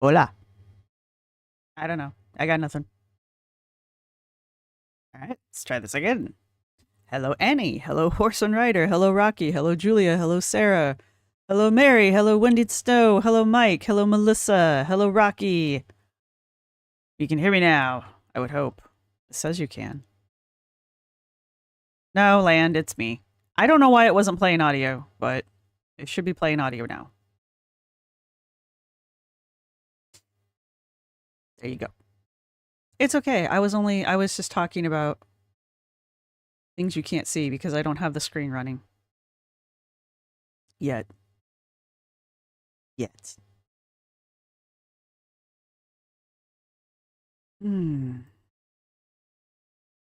Hola. I don't know. I got nothing. All right, let's try this again. Hello, Annie. Hello, Horse and Rider. Hello, Rocky. Hello, Julia. Hello, Sarah. Hello, Mary. Hello, Wendy Snow. Hello, Mike. Hello, Melissa. Hello, Rocky. You can hear me now. I would hope. It says you can. No, Land, it's me. I don't know why it wasn't playing audio, but it should be playing audio now. There you go. It's okay. I was just talking about things you can't see because I don't have the screen running. Yet. I'm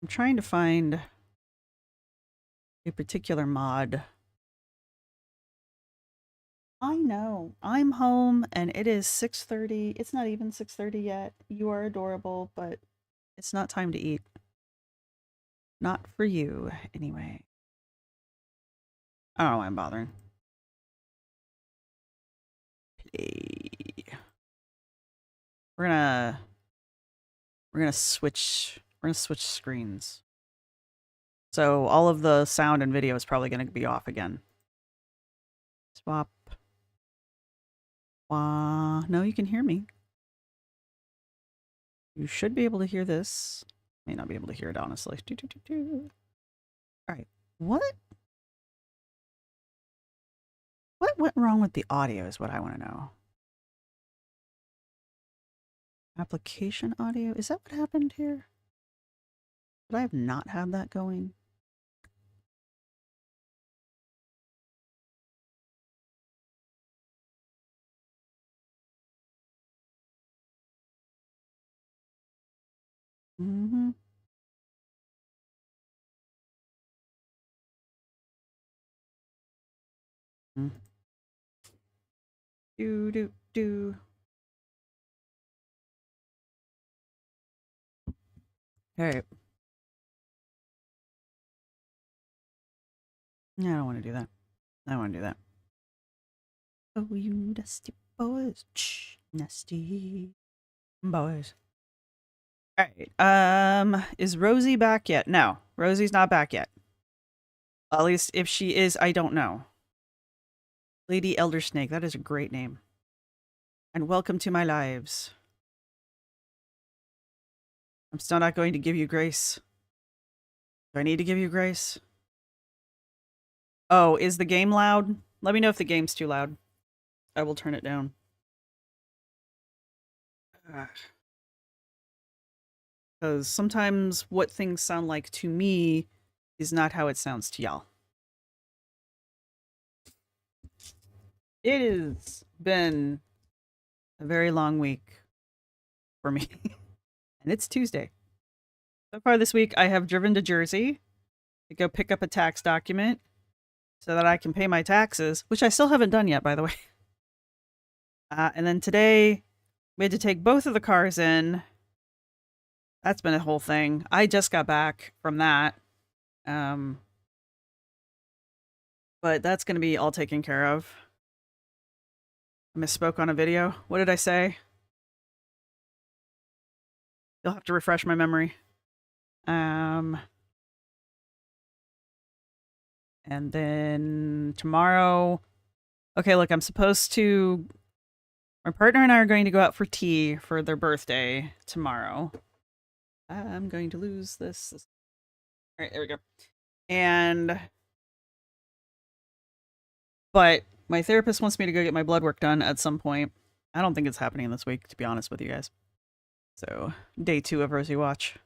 trying to find a particular mod. I know. I'm home and it is 6:30. It's not even 6:30 yet. You are adorable, but it's not time to eat. Not for you, anyway. I don't know why I'm bothering. Play. We're gonna switch screens. So all of the sound and video is probably gonna be off again. Swap. No, you can hear me. You should be able to hear this. May not be able to hear it, honestly. All right. What went wrong with the audio is what I want to know. Application audio? Is that what happened here? But I have not had that going. Mm-hmm. Do. All right. No, I don't want to do that. I don't want to do that. Oh, you nasty boys. Nasty boys. All right. Is Rosee back yet? No, Rosee's not back yet. At least if she is, I don't know. Lady Elder Snake, that is a great name. And welcome to my lives. I'm still not going to give you grace. Do I need to give you grace? Oh, is the game loud? Let me know if the game's too loud. I will turn it down. Because sometimes what things sound like to me is not how it sounds to y'all. It has been a very long week for me. And it's Tuesday. So far this week, I have driven to Jersey to go pick up a tax document so that I can pay my taxes, which I still haven't done yet, by the way. And then today, we had to take both of the cars in. That's been a whole thing. I just got back from that. But that's going to be all taken care of. I misspoke on a video. What did I say? You'll have to refresh my memory. And then tomorrow... Okay, look, I'm supposed to... My partner and I are going to go out for tea for their birthday tomorrow. I'm going to lose this. All right, there we go. But my therapist wants me to go get my blood work done at some point. I don't think it's happening this week, to be honest with you guys. So, day 2 of Rosee Watch.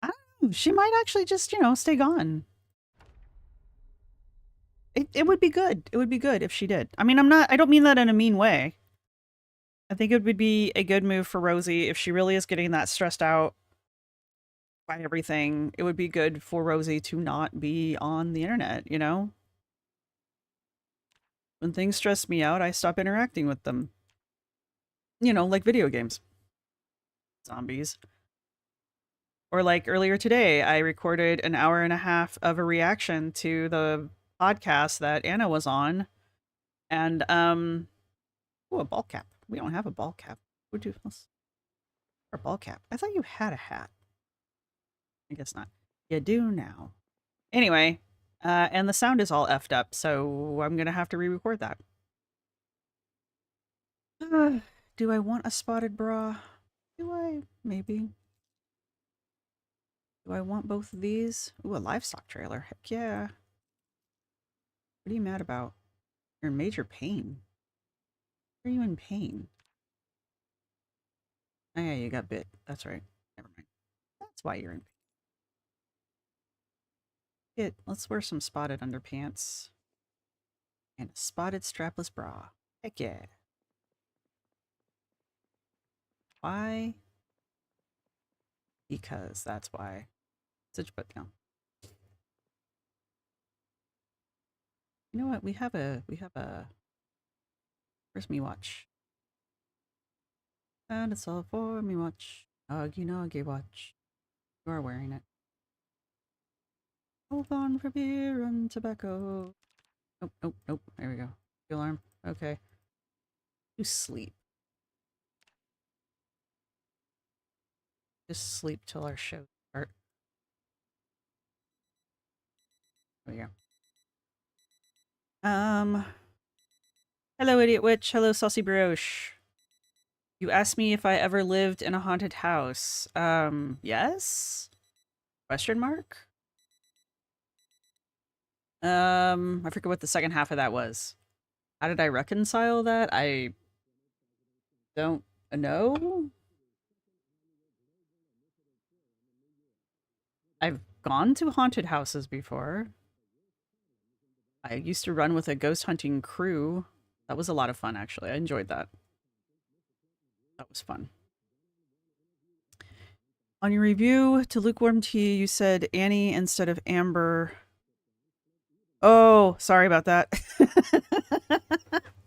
I don't know. She might actually just, stay gone. It would be good. It would be good if she did. I mean, I don't mean that in a mean way. I think it would be a good move for Rosee if she really is getting that stressed out by everything. It would be good for Rosee to not be on the internet, When things stress me out, I stop interacting with them. Like video games. Zombies. Or like earlier today, I recorded an hour and a half of a reaction to the podcast that Anna was on. And, oh, a ball cap. We don't have a ball cap. Would you? Or ball cap. I thought you had a hat. I guess not. You do now. Anyway, and the sound is all effed up, so I'm gonna have to re-record that. Do I want a spotted bra? Do I? Maybe. Do I want both of these? Ooh, a livestock trailer. Heck yeah. What are you mad about? You're in major pain. Why are you in pain? Oh yeah, you got bit. That's right. Never mind. That's why you're in pain. Let's wear some spotted underpants. And a spotted strapless bra. Heck yeah. Why? Because that's why. Such a put down. You know what? We have a where's me watch? And it's all for me watch. Noggy noggy watch. You are wearing it. Hold on for beer and tobacco. Nope, nope, nope. There we go. The alarm. Okay. You sleep. Just sleep till our show starts. There we go. Hello, Idiot Witch. Hello, Saucy Brioche. You asked me if I ever lived in a haunted house. Yes? Question mark? I forget what the second half of that was. How did I reconcile that? I don't know. I've gone to haunted houses before. I used to run with a ghost hunting crew. That was a lot of fun, actually. I enjoyed that. That was fun. On your review to Lukewarm Tea, you said Annie instead of Amber. Oh, sorry about that.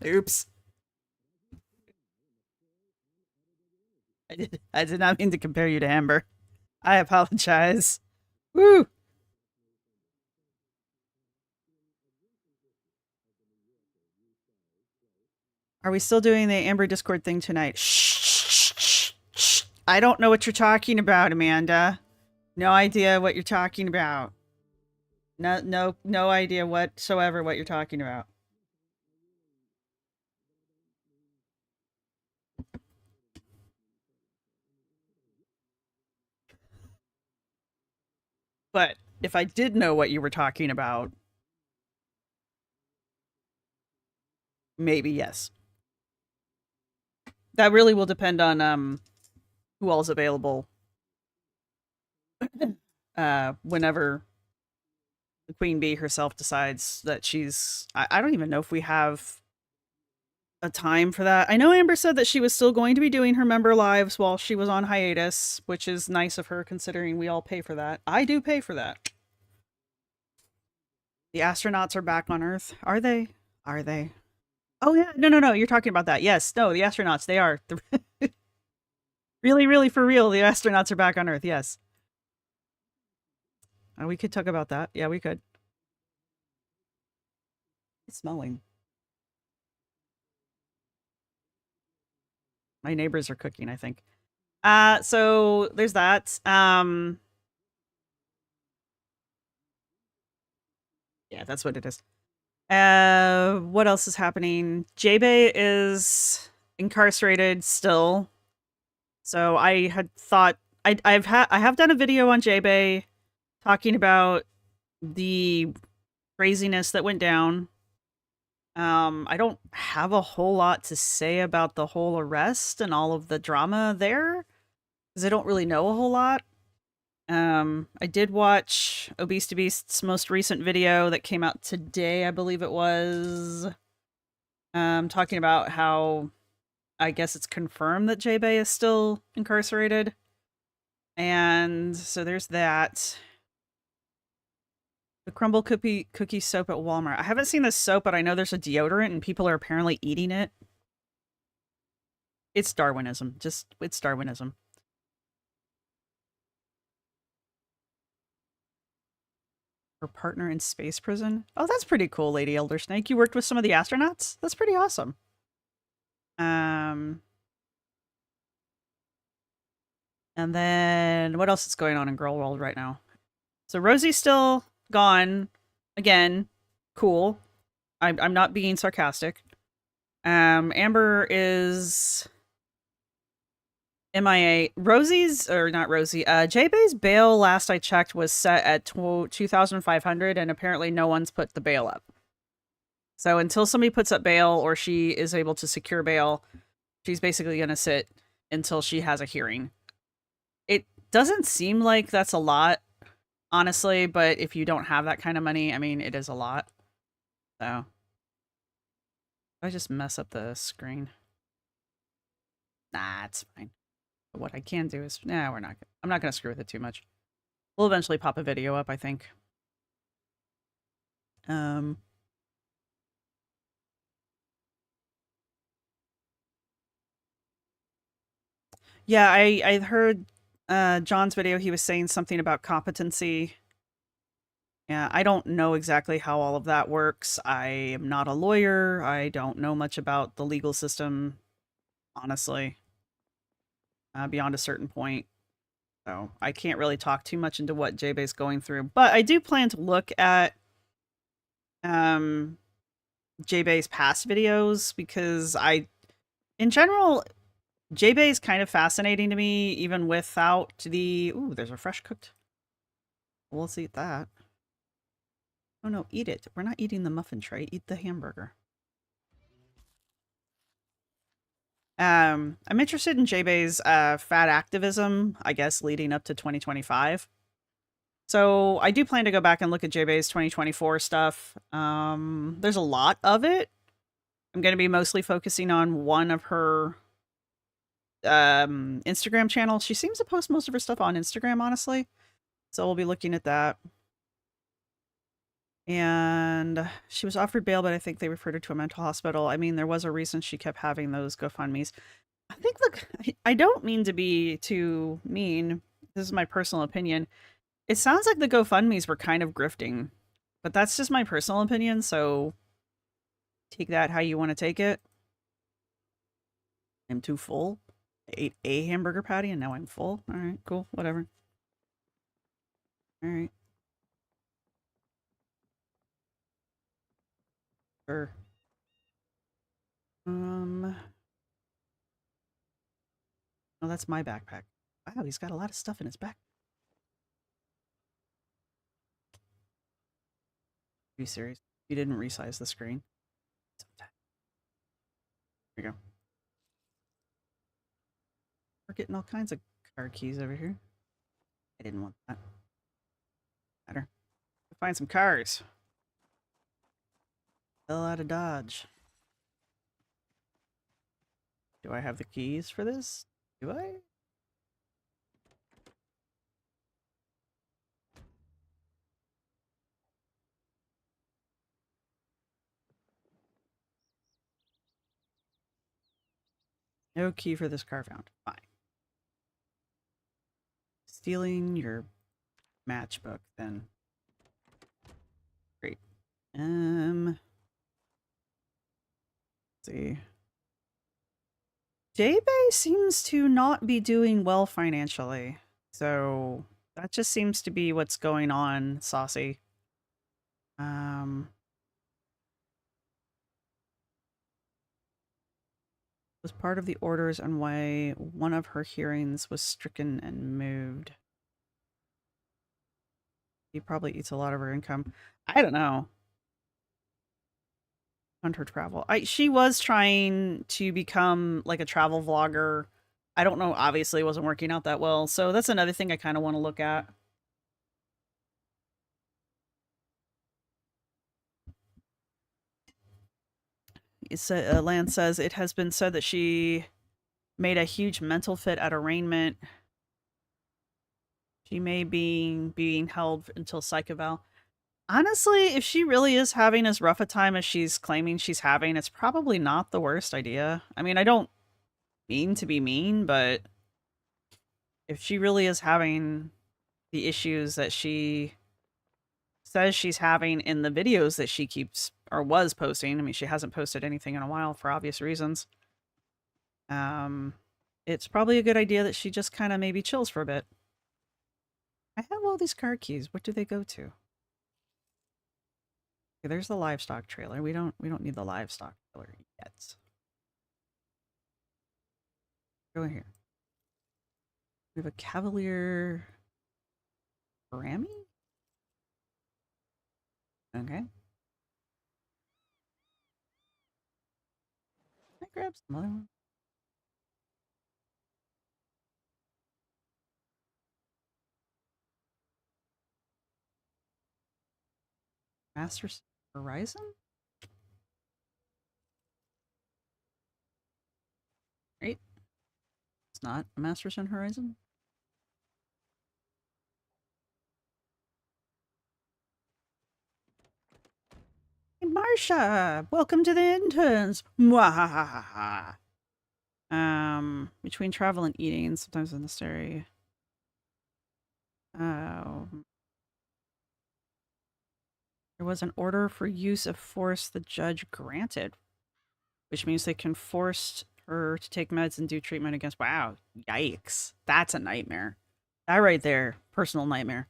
Oops. I did not mean to compare you to Amber. I apologize. Woo! Are we still doing the Amber Discord thing tonight? Shh. I don't know what you're talking about, Amanda. No idea what you're talking about. No idea whatsoever what you're talking about. But if I did know what you were talking about, maybe yes. That really will depend on who all's available. Whenever the Queen Bee herself decides that she's I don't even know if we have a time for that. I know Amber said that she was still going to be doing her member lives while she was on hiatus, which is nice of her considering we all pay for that. I do pay for that. The astronauts are back on Earth. Are they? Are they? Oh yeah, no. You're talking about that. Yes, no, the astronauts. They are really, for real. The astronauts are back on Earth. Yes. We could talk about that. Yeah, we could. It's smelling. My neighbors are cooking, I think. So there's that. Yeah, that's what it is. What else is happening? Jae Bae is incarcerated still. So I had thought I have done a video on Jae Bae talking about the craziness that went down. I don't have a whole lot to say about the whole arrest and all of the drama there because I don't really know a whole lot. I did watch Obese to Beast's most recent video that came out today, I believe it was. Talking about how I guess it's confirmed that Jae Bae is still incarcerated. And so there's that. The crumble cookie soap at Walmart. I haven't seen this soap, but I know there's a deodorant and people are apparently eating it. It's Darwinism. It's Darwinism. Her partner in space prison. Oh, that's pretty cool, Lady Elder Snake. You worked with some of the astronauts? That's pretty awesome. And then what else is going on in Girl World right now? So Rosie's still gone again. Cool. I'm not being sarcastic. Amber is MIA. Rosie's, or not Rosie, Jae Bae's bail last I checked was set at 2,500, and apparently no one's put the bail up. So until somebody puts up bail or she is able to secure bail, she's basically going to sit until she has a hearing. It doesn't seem like that's a lot, honestly, but if you don't have that kind of money, I mean, it is a lot. So I just mess up the screen. Nah, it's fine. But what I can do is, I'm not going to screw with it too much. We'll eventually pop a video up, I think. Yeah, I heard John's video. He was saying something about competency. Yeah, I don't know exactly how all of that works. I am not a lawyer. I don't know much about the legal system, honestly, beyond a certain point. So I can't really talk too much into what Jae Bae's going through. But I do plan to look at Jae Bae's past videos because in general, Jae Bae is kind of fascinating to me, even without the... Ooh, there's a fresh cooked. Let's eat that. Oh no, eat it. We're not eating the muffin tray. Eat the hamburger. I'm interested in Jae Bae's fat activism, I guess, leading up to 2025. So I do plan to go back and look at Jae Bae's 2024 stuff. There's a lot of it. I'm going to be mostly focusing on one of her Instagram channels. She seems to post most of her stuff on Instagram, honestly. So we'll be looking at that. And she was offered bail, but I think they referred her to a mental hospital. I mean, there was a reason she kept having those GoFundMes. I think, look, I don't mean to be too mean. This is my personal opinion. It sounds like the GoFundMes were kind of grifting, but that's just my personal opinion, so take that how you want to take it. I'm too full. I ate a hamburger patty and now I'm full. All right, cool, whatever. All right. Sure. Oh, that's my backpack. Wow, he's got a lot of stuff in his back. Are you serious? You didn't resize the screen? There we go. We're getting all kinds of car keys over here. I didn't want that. Better. Find some cars. Hell out of Dodge. Do I have the keys for this? Do I? No key for this car found. Fine. Stealing your matchbook, then. Great. Let's see. Jae Bae seems to not be doing well financially. So that just seems to be what's going on, Saucy. Was part of the orders on why one of her hearings was stricken and moved. He probably eats a lot of her income. I don't know. Fund her travel. She was trying to become like a travel vlogger. I don't know. Obviously, it wasn't working out that well. So that's another thing I kind of want to look at. Lance says it has been said that she made a huge mental fit at arraignment. She may be being held until psych eval. Honestly, if she really is having as rough a time as she's claiming she's having, it's probably not the worst idea. I mean, I don't mean to be mean, but if she really is having the issues that she says she's having in the videos that she keeps or was posting, I mean, she hasn't posted anything in a while for obvious reasons. It's probably a good idea that she just kind of maybe chills for a bit. I have all these car keys. What do they go to? Okay, there's the livestock trailer. We don't need the livestock trailer yet. Go in here. We have a Cavalier Grammy? Okay. I grab some other one. Masters Horizon? Right? It's not a Masters on Horizon. Hey, Marsha! Welcome to the interns! Mwahahaha! Between travel and eating, sometimes in this area. There was an order for use of force the judge granted, which means they can force her to take meds and do treatment against. Wow, yikes! That's a nightmare. That right there, personal nightmare.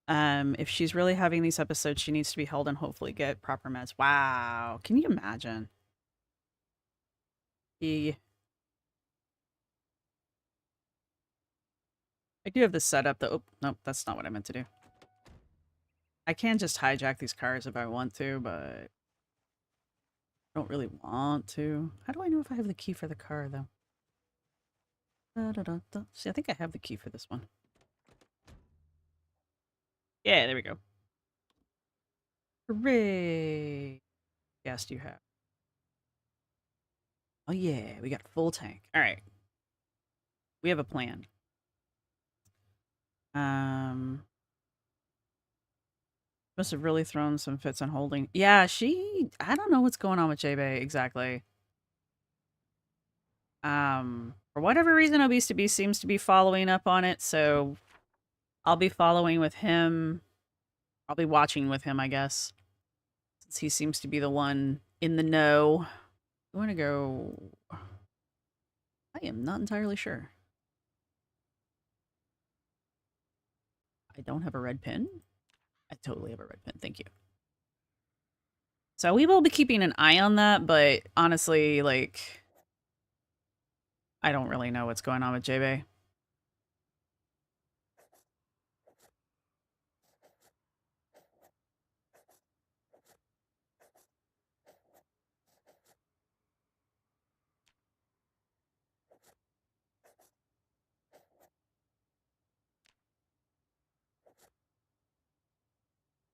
If she's really having these episodes, she needs to be held and hopefully get proper meds. Wow, can you imagine? I do have this set up. Oh, nope, that's not what I meant to do. I can just hijack these cars if I want to, but I don't really want to. How do I know if I have the key for the car, though? Da, da, da, da. See, I think I have the key for this one. Yeah, there we go. Hooray! Gas do you have? Oh yeah, we got a full tank. All right. We have a plan. Must have really thrown some fits on holding. Yeah, I don't know what's going on with Jae Bae exactly. For whatever reason, Obese to Beast seems to be following up on it, so I'll be following with him. I'll be watching with him, I guess, since he seems to be the one in the know. I want to go. I am not entirely sure. I don't have a red pin. I totally have a red pin. Thank you. So we will be keeping an eye on that, but honestly, like, I don't really know what's going on with Jae Bae.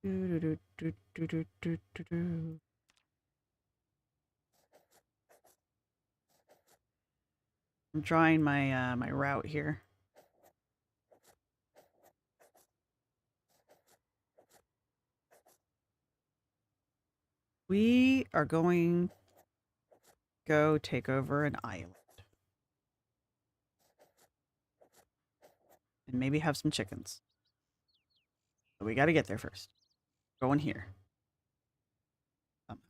I'm drawing my my route here. We are going to go take over an island. And maybe have some chickens. But we got to get there first. Going here. Somehow.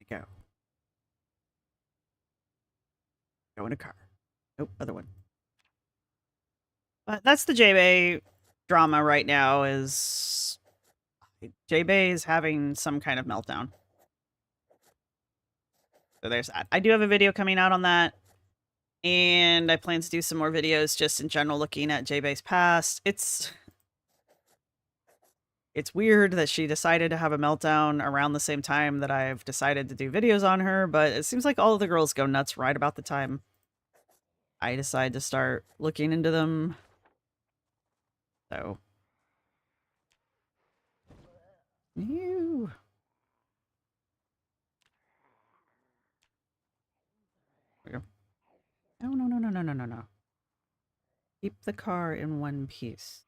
Go. Go in a car. Nope, other one. But that's the Jae Bae drama right now is Jae Bae is having some kind of meltdown. So there's that. I do have a video coming out on that. And I plan to do some more videos just in general looking at Jae Bae's past. It's weird that she decided to have a meltdown around the same time that I've decided to do videos on her, but it seems like all of the girls go nuts right about the time I decide to start looking into them. So. Ew. No, no, no, no, no, no, no, no. Keep the car in one piece.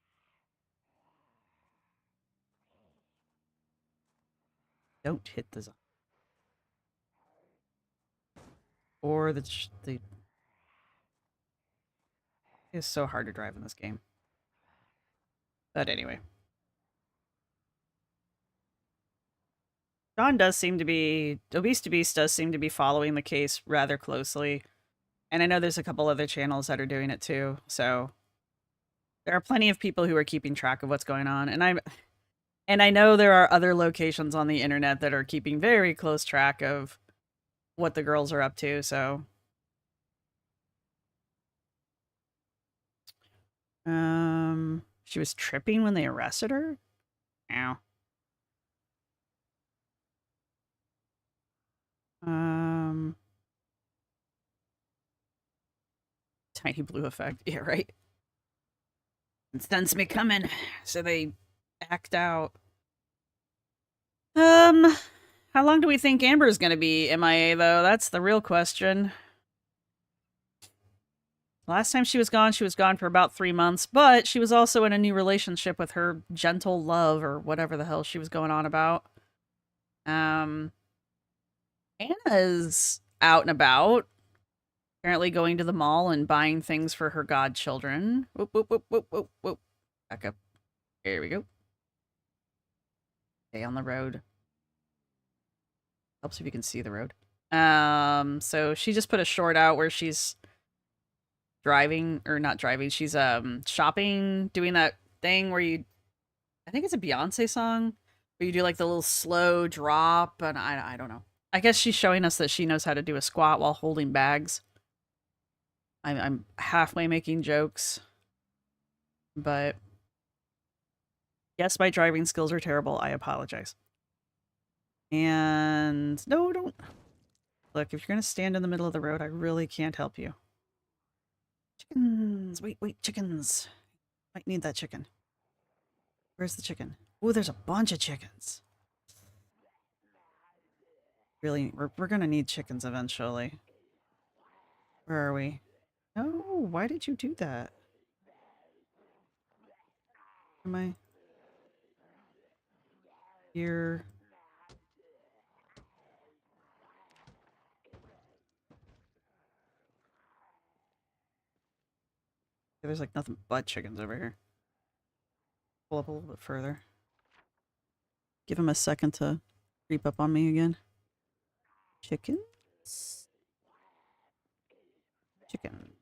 Don't hit the zombie. Or the it's so hard to drive in this game. But anyway. John does seem to be, Obese to Beast does seem to be following the case rather closely. And I know there's a couple other channels that are doing it too. So there are plenty of people who are keeping track of what's going on. And I know there are other locations on the internet that are keeping very close track of what the girls are up to. So she was tripping when they arrested her? Ow. Tiny blue effect. Yeah, right. It sends me coming. So they act out. How long do we think Amber's gonna be MIA though? That's the real question. Last time she was gone for about 3 months, but she was also in a new relationship with her gentle love or whatever the hell she was going on about. Anna's out and about, apparently going to the mall and buying things for her godchildren. Whoop, whoop, whoop, whoop, whoop, whoop. Back up. There we go. Stay on the road. Helps if you can see the road. So she just put a short out where she's driving, or not driving, she's shopping, doing that thing where I think it's a Beyonce song, where you do like the little slow drop, and I don't know. I guess she's showing us that she knows how to do a squat while holding bags. I'm halfway making jokes, but yes, my driving skills are terrible. I apologize. And no, don't. Look, if you're going to stand in the middle of the road, I really can't help you. Chickens. Wait, chickens. Might need that chicken. Where's the chicken? Oh, there's a bunch of chickens. Really, we're going to need chickens eventually. Where are we? No, why did you do that? Am I here? Yeah, there's like nothing but chickens over here. Pull up a little bit further. Give him a second to creep up on me again. Chickens? Chicken.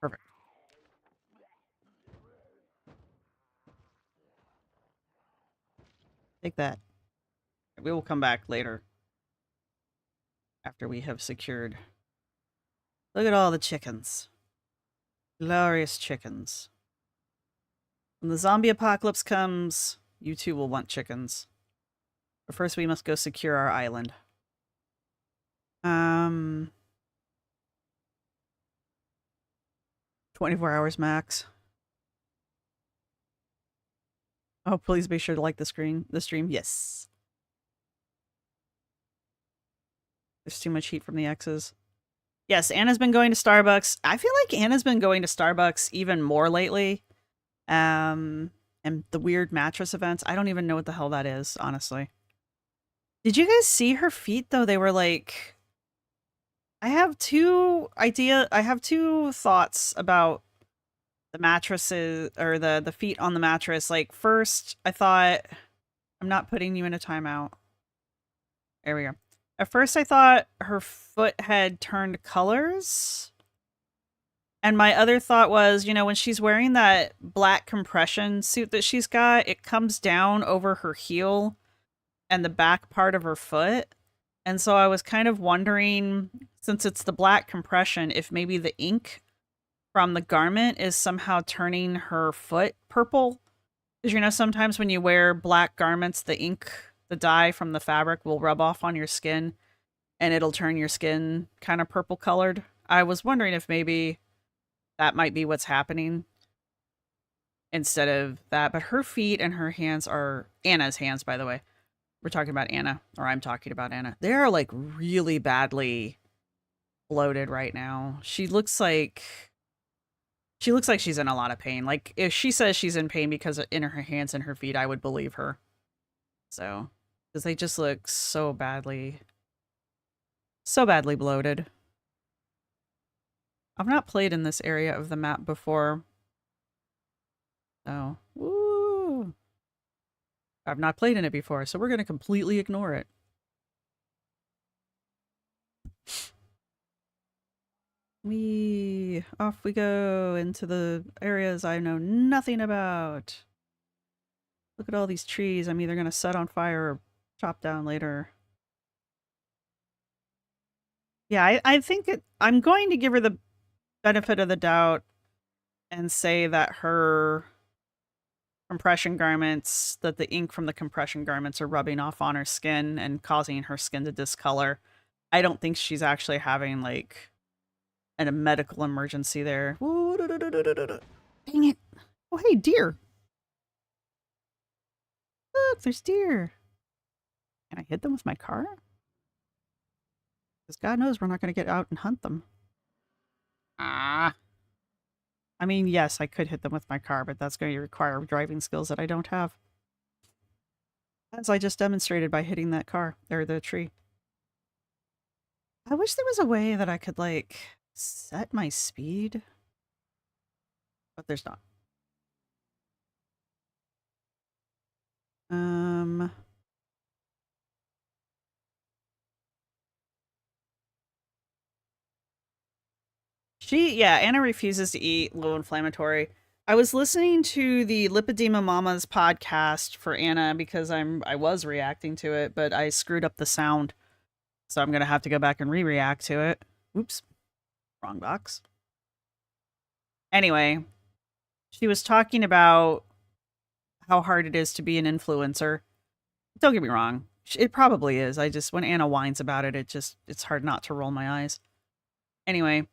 Perfect. Take that. We will come back later. After we have secured. Look at all the chickens. Glorious chickens. When the zombie apocalypse comes, you too will want chickens. But first we must go secure our island. 24 hours max. Oh, please be sure to like the stream. Yes. There's too much heat from the X's. Yes, Anna's been going to Starbucks. I feel like Anna's been going to Starbucks even more lately. And the weird mattress events. I don't even know what the hell that is, honestly. Did you guys see her feet though? They were like, I have two thoughts about the mattresses, or the feet on the mattress. Like, first, I thought, I'm not putting you in a timeout. There we go. At first, I thought her foot had turned colors. And my other thought was, you know, when she's wearing that black compression suit that she's got, it comes down over her heel and the back part of her foot. And so I was kind of wondering, since it's the black compression, if maybe the ink from the garment is somehow turning her foot purple. Because, you know, sometimes when you wear black garments, the ink, the dye from the fabric will rub off on your skin and it'll turn your skin kind of purple colored. I was wondering if maybe that might be what's happening instead of that. But her feet and her hands are Anna's hands, by the way. We're talking about Anna, or I'm talking about Anna. They are like really badly bloated right now. She looks like she's in a lot of pain. Like, if she says she's in pain because in her hands and her feet, I would believe her. So, because they just look so badly bloated. I've not played in this area of the map before. Oh, woo! I've not played in it before, so we're going to completely ignore it. Off we go into the areas I know nothing about. Look at all these trees. I'm either going to set on fire or chop down later. Yeah, I think I'm going to give her the benefit of the doubt and say that her compression garments, that the ink from the compression garments are rubbing off on her skin and causing her skin to discolor. I don't think she's actually having like a medical emergency there. Ooh, dang it. Oh, hey, deer. Look, there's deer. Can I hit them with my car? Because God knows we're not going to get out and hunt them. Ah. I mean, yes, I could hit them with my car, but that's going to require driving skills that I don't have. As I just demonstrated by hitting that car, or the tree. I wish there was a way that I could, like, set my speed. But there's not. Anna refuses to eat low inflammatory. I was listening to the Lipedema Mama's podcast for Anna because I was reacting to it, but I screwed up the sound. So I'm going to have to go back and re-react to it. Oops. Wrong box. Anyway, she was talking about how hard it is to be an influencer. Don't get me wrong. It probably is. When Anna whines about it, it's hard not to roll my eyes. Anyway,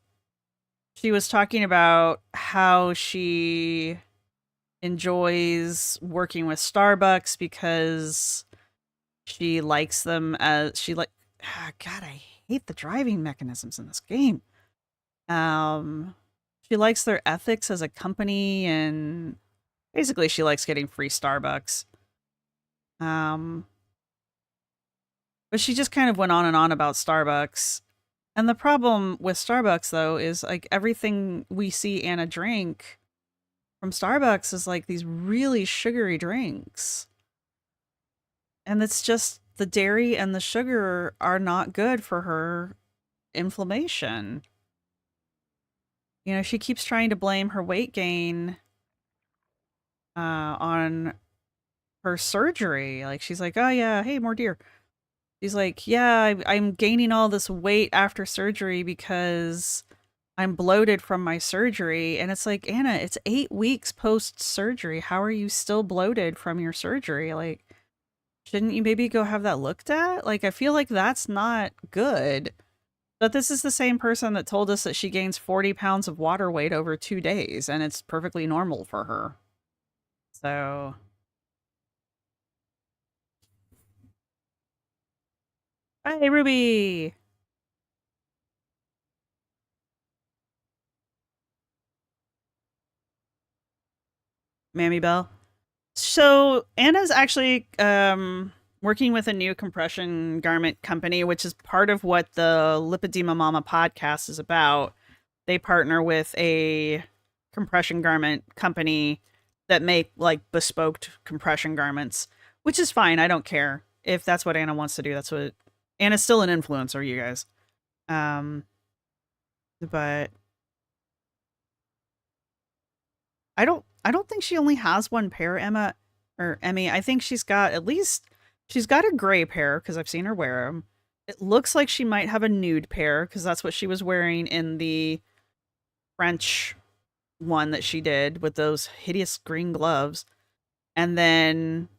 she was talking about how she enjoys working with Starbucks because she likes them as God, I hate the driving mechanisms in this game. She likes their ethics as a company, and basically she likes getting free Starbucks. But she just kind of went on and on about Starbucks. And the problem with Starbucks, though, is like everything we see Anna drink from Starbucks is like these really sugary drinks. And it's just the dairy and the sugar are not good for her inflammation. You know, she keeps trying to blame her weight gain on her surgery. Like, she's like, oh, yeah, hey, more deer. She's like, yeah, I'm gaining all this weight after surgery because I'm bloated from my surgery. And it's like, Anna, it's 8 weeks post-surgery. How are you still bloated from your surgery? Like, shouldn't you maybe go have that looked at? Like, I feel like that's not good. But this is the same person that told us that she gains 40 pounds of water weight over 2 days, and it's perfectly normal for her. So... Hey, Ruby! Mammy Bell. So, Anna's actually working with a new compression garment company, which is part of what the Lipedema Mama podcast is about. They partner with a compression garment company that make, like, bespoke compression garments, which is fine. I don't care. If that's what Anna wants to do, that's what... Anna's still an influencer, you guys. But I don't think she only has one pair, Emma or Emmy. I think she's got a gray pair because I've seen her wear them. It looks like she might have a nude pair because that's what she was wearing in the French one that she did with those hideous green gloves. And then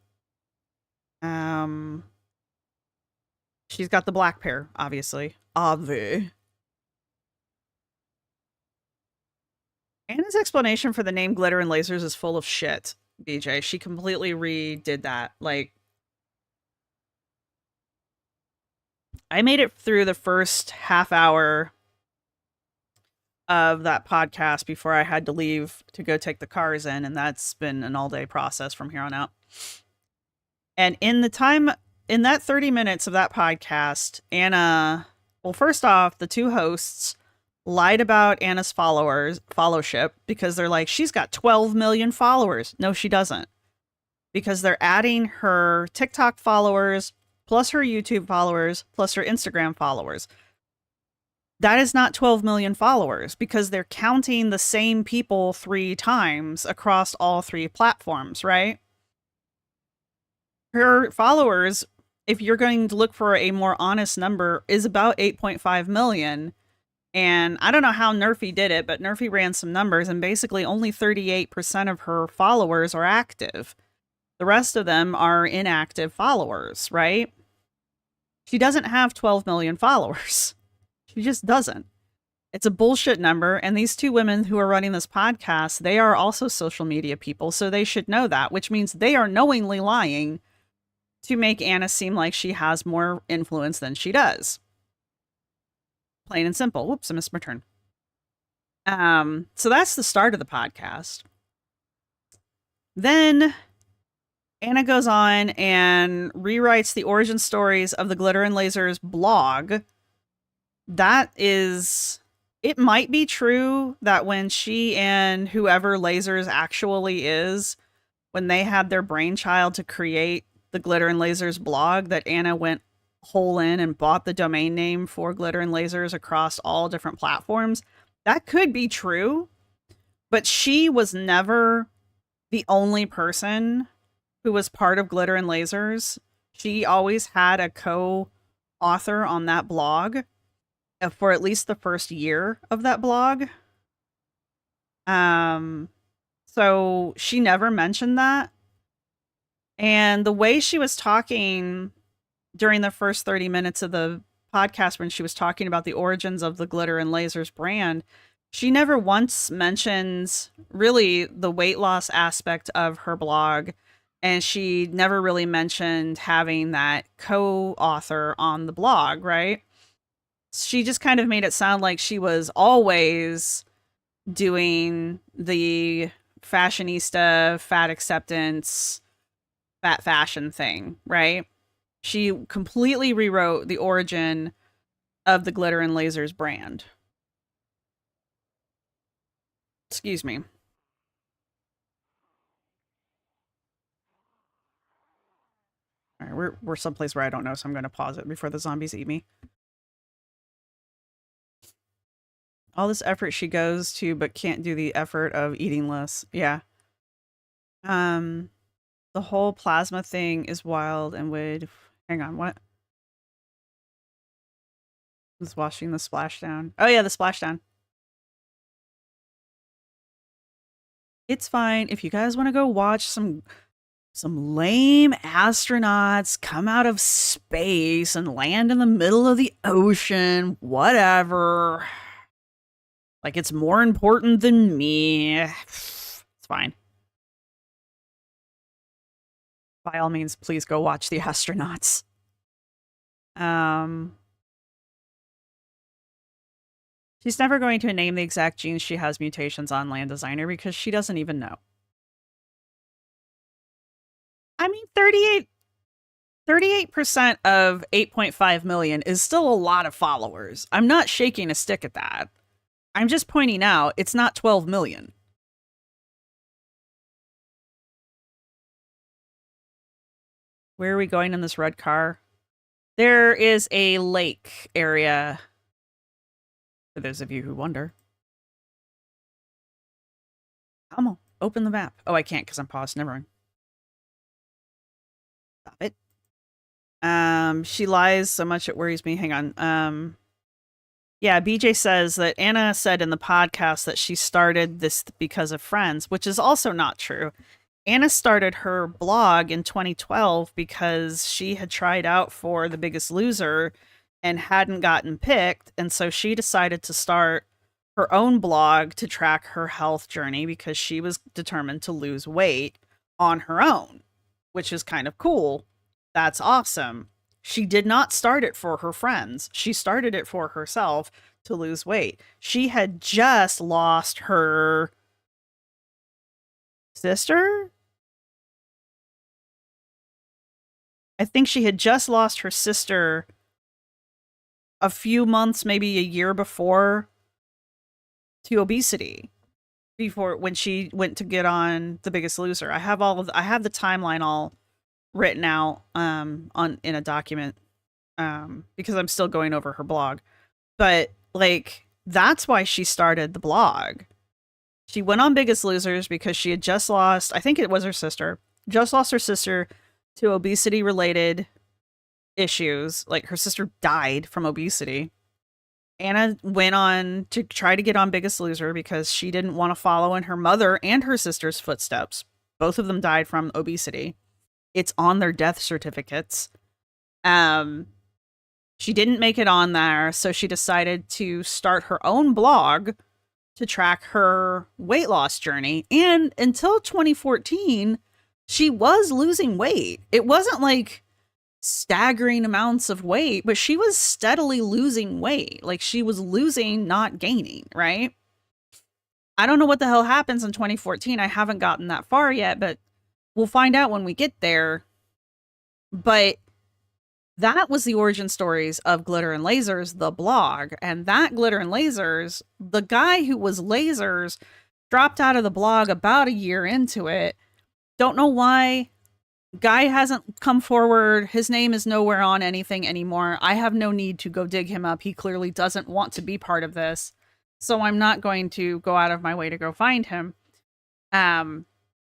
she's got the black pair, obviously. Anna's explanation for the name Glitter and Lasers is full of shit, BJ. She completely redid that. Like, I made it through the first half hour of that podcast before I had to leave to go take the cars in, and that's been an all-day process from here on out. And in that 30 minutes of that podcast, Anna, well, first off, the two hosts lied about Anna's followership because they're like, she's got 12 million followers. No, she doesn't. because they're adding her TikTok followers, plus her YouTube followers, plus her Instagram followers. That is not 12 million followers because they're counting the same people 3 times across all 3 platforms, right? Her followers, if you're going to look for a more honest number, is about 8.5 million. And I don't know how Nerfy did it, but Nerfy ran some numbers, and basically only 38% of her followers are active. The rest of them are inactive followers, right? She doesn't have 12 million followers. She just doesn't. It's a bullshit number. And these 2 women who are running this podcast, they are also social media people. So they should know that, which means they are knowingly lying to make Anna seem like she has more influence than she does. Plain and simple. Whoops, I missed my turn. So that's the start of the podcast. Then Anna goes on and rewrites the origin stories of the Glitter and Lasers blog. That is, it might be true that when she and whoever Lasers actually is, when they had their brainchild to create the Glitter and Lasers blog, that Anna went whole in and bought the domain name for Glitter and Lasers across all different platforms. That could be true, but she was never the only person who was part of Glitter and Lasers. She always had a co-author on that blog for at least the first year of that blog. So she never mentioned that. And the way she was talking during the first 30 minutes of the podcast, when she was talking about the origins of the Glitter and Lasers brand, she never once mentions really the weight loss aspect of her blog. And she never really mentioned having that co-author on the blog, right? She just kind of made it sound like she was always doing the fashionista, fat acceptance, fat fashion thing, right? She completely rewrote the origin of the Glitter and Lasers brand. Excuse me. All right, we're someplace where I don't know, so I'm going to pause it before the zombies eat me. All this effort she goes to, but can't do the effort of eating less. Yeah. The whole plasma thing is wild and would... Hang on, what? Was washing the splashdown. Oh yeah, the splashdown. It's fine. If you guys want to go watch some lame astronauts come out of space and land in the middle of the ocean, whatever. Like, it's more important than me. It's fine. By all means, please go watch the astronauts. She's never going to name the exact genes she has mutations on, Land Designer, because she doesn't even know. I mean, 38% of 8.5 million is still a lot of followers. I'm not shaking a stick at that. I'm just pointing out it's not 12 million. Where are we going in this red car? There is a lake area, for those of you who wonder. Come on, open the map. Oh, I can't because I'm paused. Never mind. Stop it. She lies so much it worries me. Hang on. Yeah, BJ says that Anna said in the podcast that she started this because of friends, which is also not true. Anna started her blog in 2012 because she had tried out for The Biggest Loser and hadn't gotten picked. And so she decided to start her own blog to track her health journey because she was determined to lose weight on her own, which is kind of cool. That's awesome. She did not start it for her friends. She started it for herself to lose weight. She had just lost her sister? I think she had just lost her sister a few months, maybe a year before, to obesity. before when she went to get on The Biggest Loser. I have I have the timeline all written out on in a document because I'm still going over her blog. But like that's why she started the blog. She went on Biggest Losers because she had just lost, I think it was her sister, just lost her sister to obesity related issues. Like her sister died from obesity. Anna went on to try to get on Biggest Loser because she didn't want to follow in her mother and her sister's footsteps. Both of them died from obesity. It's on their death certificates. She didn't make it on there, so she decided to start her own blog to track her weight loss journey. And until 2014, she was losing weight. It wasn't like staggering amounts of weight, but she was steadily losing weight. Like she was losing, not gaining, right? I don't know what the hell happens in 2014. I haven't gotten that far yet, but we'll find out when we get there. But that was the origin stories of Glitter and Lasers, the blog. And that Glitter and Lasers, the guy who was Lasers dropped out of the blog about a year into it. Don't know why. Guy hasn't come forward. His name is nowhere on anything anymore. I have no need to go dig him up. He clearly doesn't want to be part of this. So I'm not going to go out of my way to go find him.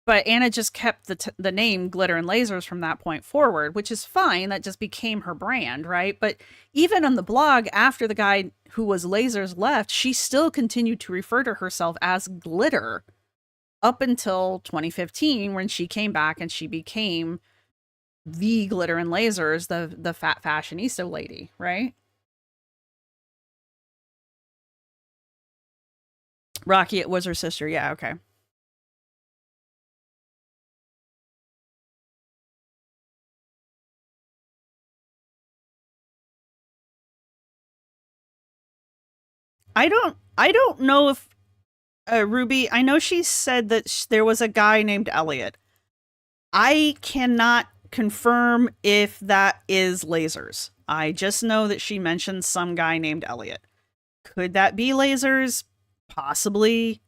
But Anna just kept the name Glitter and Lasers from that point forward, which is fine. That just became her brand, right? But even on the blog, after the guy who was Lasers left, she still continued to refer to herself as Glitter up until 2015 when she came back and she became the Glitter and Lasers, the fat fashionista lady, right? Rocky, it was her sister. Yeah, okay. I don't know if Ruby, I know she said that there was a guy named Elliot. I cannot confirm if that is Lasers. I just know that she mentioned some guy named Elliot. Could that be Lasers? Possibly.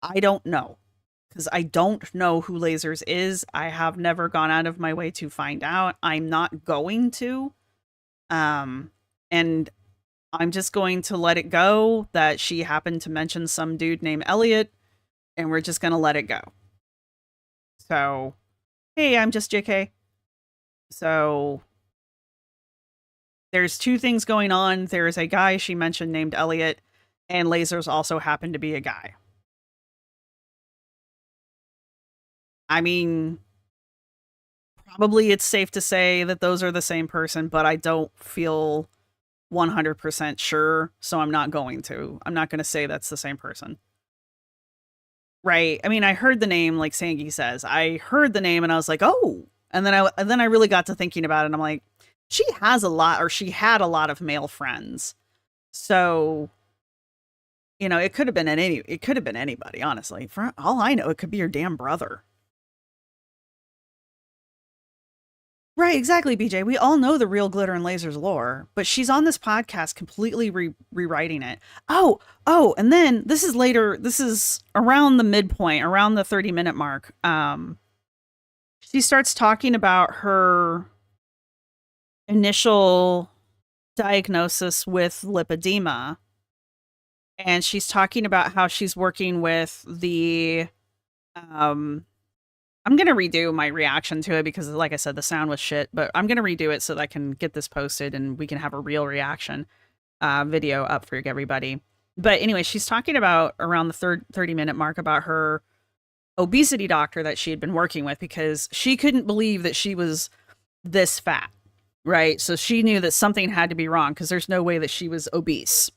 I don't know. Because I don't know who Lasers is. I have never gone out of my way to find out. I'm not going to. And I'm just going to let it go that she happened to mention some dude named Elliot, and we're just going to let it go. So, hey, I'm just JK. So, there's two things going on. There's a guy she mentioned named Elliot, and Lasers also happened to be a guy. I mean, probably it's safe to say that those are the same person, but I don't feel 100% sure, so I'm not going to. I'm not going to say that's the same person. Right? I mean, I heard the name, like Sangi says. I heard the name and I was like, "Oh." And then I really got to thinking about it and I'm like, she has a lot, or she had a lot of male friends. So, you know, it could have been anybody, honestly. For all I know, it could be your damn brother. Right, exactly, BJ. We all know the real Glitter and Lasers lore, but she's on this podcast completely rewriting it. And then this is later, this is around the midpoint, around the 30-minute mark. She starts talking about her initial diagnosis with lipedema. And she's talking about how she's working with the I'm going to redo my reaction to it because, like I said, the sound was shit, but I'm going to redo it so that I can get this posted and we can have a real reaction video up for everybody. But anyway, she's talking about around the 30-minute mark about her obesity doctor that she had been working with because she couldn't believe that she was this fat, right? So she knew that something had to be wrong because there's no way that she was obese,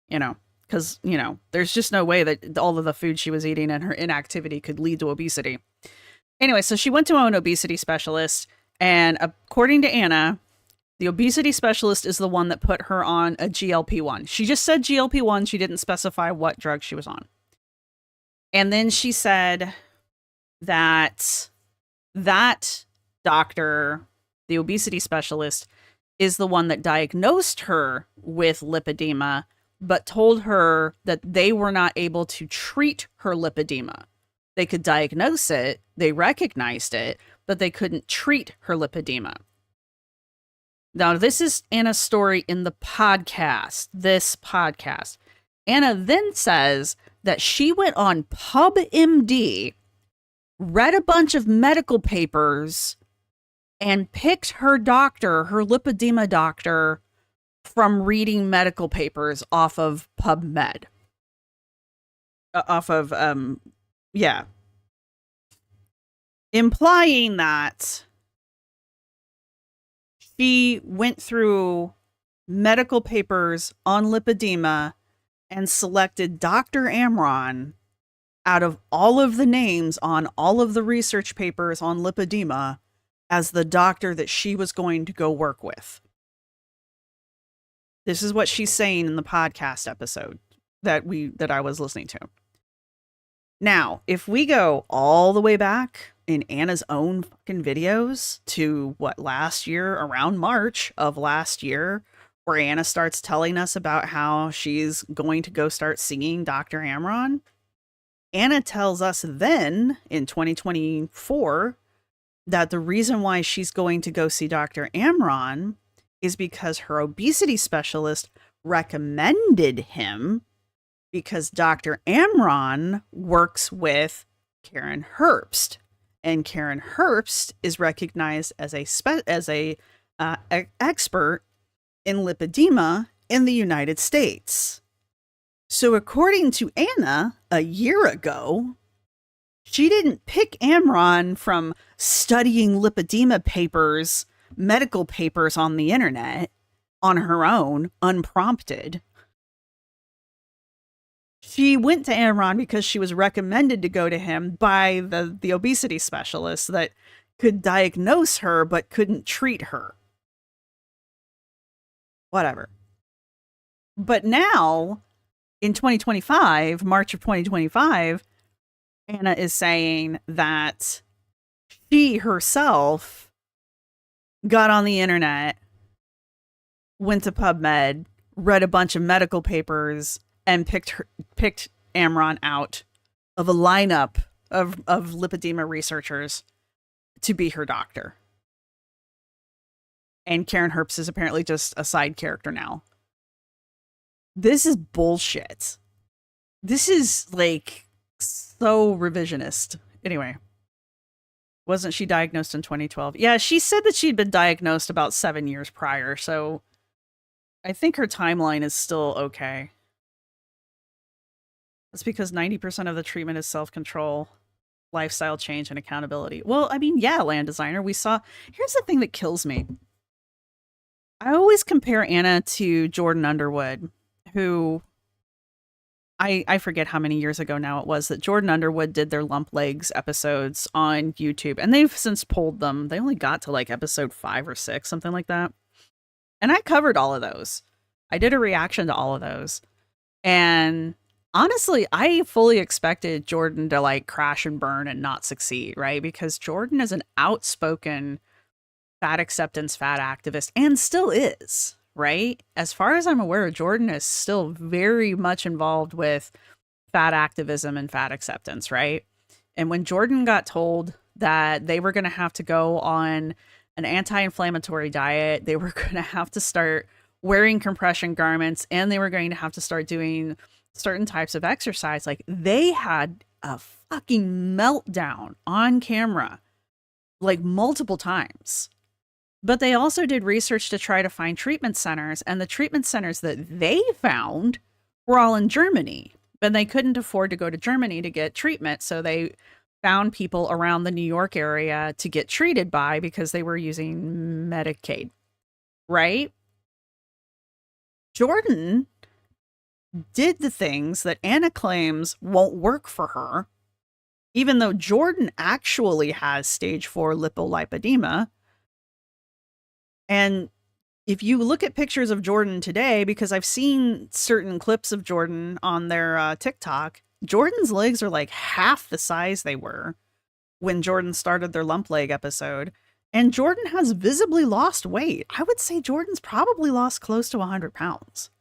you know. Because, you know, there's just no way that all of the food she was eating and her inactivity could lead to obesity. Anyway, so she went to an obesity specialist. And according to Anna, the obesity specialist is the one that put her on a GLP-1. She just said GLP-1. She didn't specify what drug she was on. And then she said that that doctor, the obesity specialist, is the one that diagnosed her with lipedema but told her that they were not able to treat her lipedema. They could diagnose it, they recognized it, but they couldn't treat her lipedema. Now, this is Anna's story in the podcast, this podcast. Anna then says that she went on PubMD, read a bunch of medical papers, and picked her doctor, her lipedema doctor, from reading medical papers off of PubMed. Implying that she went through medical papers on lipedema and selected Dr. Amron out of all of the names on all of the research papers on lipedema as the doctor that she was going to go work with. This is what she's saying in the podcast episode that I was listening to. Now, if we go all the way back in Anna's own fucking videos to last year, around March of last year, where Anna starts telling us about how she's going to go start seeing Dr. Amron, Anna tells us then in 2024 that the reason why she's going to go see Dr. Amron is because her obesity specialist recommended him because Dr. Amron works with Karen Herbst, and Karen Herbst is recognized as a expert in lipedema in the United States. So according to Anna, a year ago, she didn't pick Amron from studying lipedema papers, medical papers on the internet on her own, unprompted. She went to Amron because she was recommended to go to him by the obesity specialist that could diagnose her but couldn't treat her. Whatever. But now, in 2025, March of 2025, Anna is saying that she herself got on the internet, went to PubMed, read a bunch of medical papers, and picked Amron out of a lineup of lipedema researchers to be her doctor. And Karen Herbst is apparently just a side character now. This is bullshit. This is so revisionist. Anyway, wasn't she diagnosed in 2012? Yeah, she said that she'd been diagnosed about 7 years prior, so I think her timeline is still okay. That's because 90% of the treatment is self-control, lifestyle change, and accountability. Well, I mean, yeah, land designer, we saw... Here's the thing that kills me. I always compare Anna to Jordan Underwood, who... I forget how many years ago now it was that Jordan Underwood did their Lump Legs episodes on YouTube, and they've since pulled them. They only got to episode 5 or 6, something like that. And I covered all of those. I did a reaction to all of those. And honestly, I fully expected Jordan to crash and burn and not succeed, right? Because Jordan is an outspoken fat acceptance, fat activist, and still is. Right? As far as I'm aware, Jordan is still very much involved with fat activism and fat acceptance, right? And when Jordan got told that they were going to have to go on an anti-inflammatory diet, they were going to have to start wearing compression garments, and they were going to have to start doing certain types of exercise, they had a fucking meltdown on camera, multiple times. But they also did research to try to find treatment centers, and the treatment centers that they found were all in Germany. But they couldn't afford to go to Germany to get treatment, so they found people around the New York area to get treated by because they were using Medicaid, right? Jordan did the things that Anna claims won't work for her, even though Jordan actually has stage 4 lipolipedema. And if you look at pictures of Jordan today, because I've seen certain clips of Jordan on their TikTok, Jordan's legs are half the size they were when Jordan started their Lump Leg episode. And Jordan has visibly lost weight. I would say Jordan's probably lost close to 100 pounds.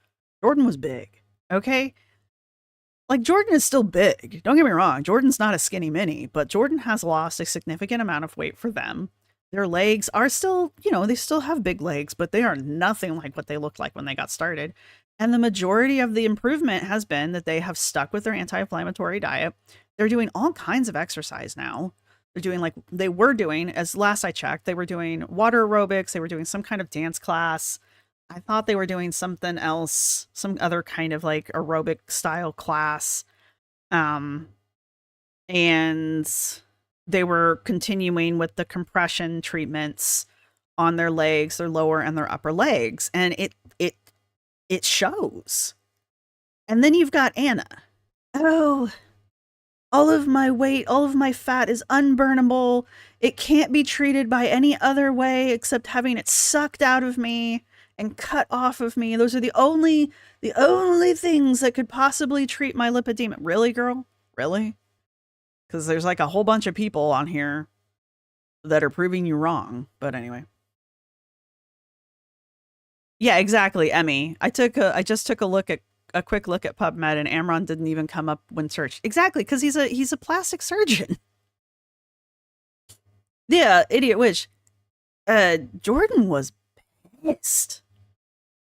Jordan was big. Okay? Like, Jordan is still big. Don't get me wrong. Jordan's not a skinny mini, but Jordan has lost a significant amount of weight for them. Their legs are still, they still have big legs, but they are nothing like what they looked like when they got started. And the majority of the improvement has been that they have stuck with their anti-inflammatory diet. They're doing all kinds of exercise now. They're doing they were doing, as last I checked, they were doing water aerobics. They were doing some kind of dance class. I thought they were doing something else, some other kind of like aerobic style class. And they were continuing with the compression treatments on their legs, their lower and their upper legs. And it shows. And then you've got Anna. Oh, all of my weight, all of my fat is unburnable. It can't be treated by any other way except having it sucked out of me and cut off of me. Those are the only things that could possibly treat my lipedema. Really, girl? Really? Because there's like a whole bunch of people on here that are proving you wrong. But anyway. Yeah, exactly, Emmy. I just took a quick look at PubMed, and Amron didn't even come up when searched. Exactly, because he's a plastic surgeon. Yeah, idiot witch. Jordan was pissed.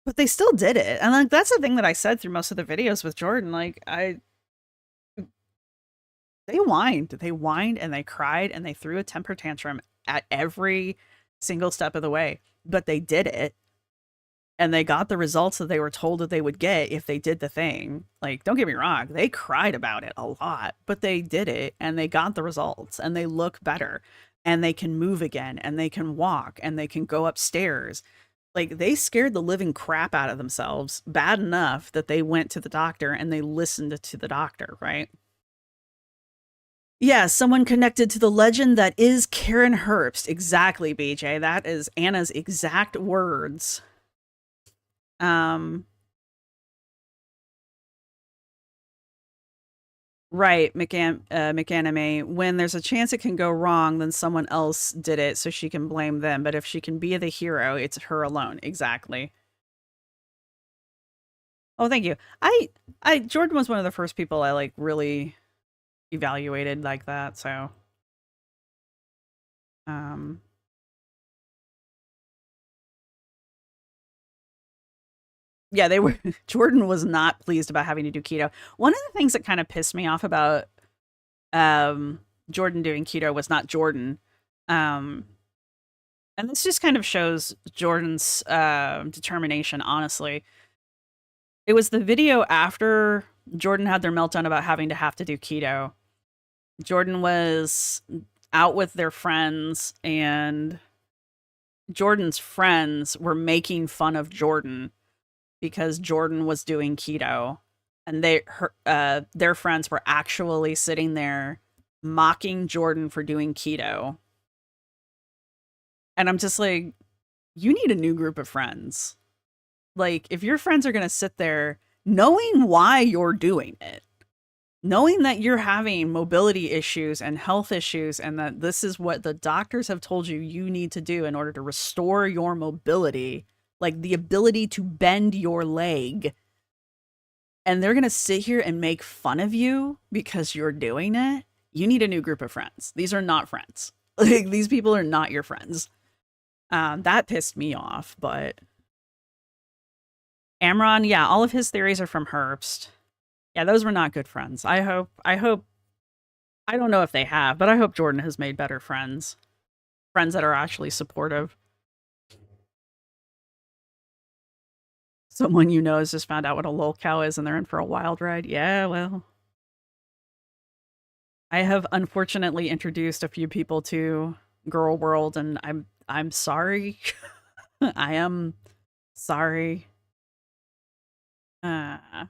But they still did it. And like that's the thing that I said through most of the videos with Jordan. Like they whined and they cried and they threw a temper tantrum at every single step of the way. But they did it. And they got the results that they were told that they would get if they did the thing. Like, don't get me wrong, they cried about it a lot, but they did it and they got the results and they look better and they can move again and they can walk and they can go upstairs. Like, they scared the living crap out of themselves bad enough that they went to the doctor and they listened to the doctor, right? Yeah, someone connected to the legend that is Karen Herbst. Exactly, BJ. That is Anna's exact words. Right, McAnime. When there's a chance it can go wrong, then someone else did it so she can blame them. But if she can be the hero, it's her alone. Exactly. Oh, thank you. Jordan was one of the first people I like really evaluated like that, so yeah, they were Jordan was not pleased about having to do keto. One of the things that kind of pissed me off about Jordan doing keto was not Jordan. And this just kind of shows Jordan's determination, honestly. It was the video after Jordan had their meltdown about having to have to do keto. Jordan was out with their friends, and Jordan's friends were making fun of Jordan because Jordan was doing keto, and their friends were actually sitting there mocking Jordan for doing keto. And I'm just like, you need a new group of friends. Like, if your friends are going to sit there knowing why you're doing it, knowing that you're having mobility issues and health issues, and that this is what the doctors have told you need to do in order to restore your mobility, like the ability to bend your leg, and they're going to sit here and make fun of you because you're doing it, you need a new group of friends. These are not friends. Like, these people are not your friends. That pissed me off, but Amron, yeah, all of his theories are from Herbst. Yeah, those were not good friends. I hope, I don't know if they have, but I hope Jordan has made better friends. Friends that are actually supportive. Someone you know has just found out what a lolcow is and they're in for a wild ride. Yeah, well. I have unfortunately introduced a few people to Gurl World, and I'm sorry. I am sorry. Talking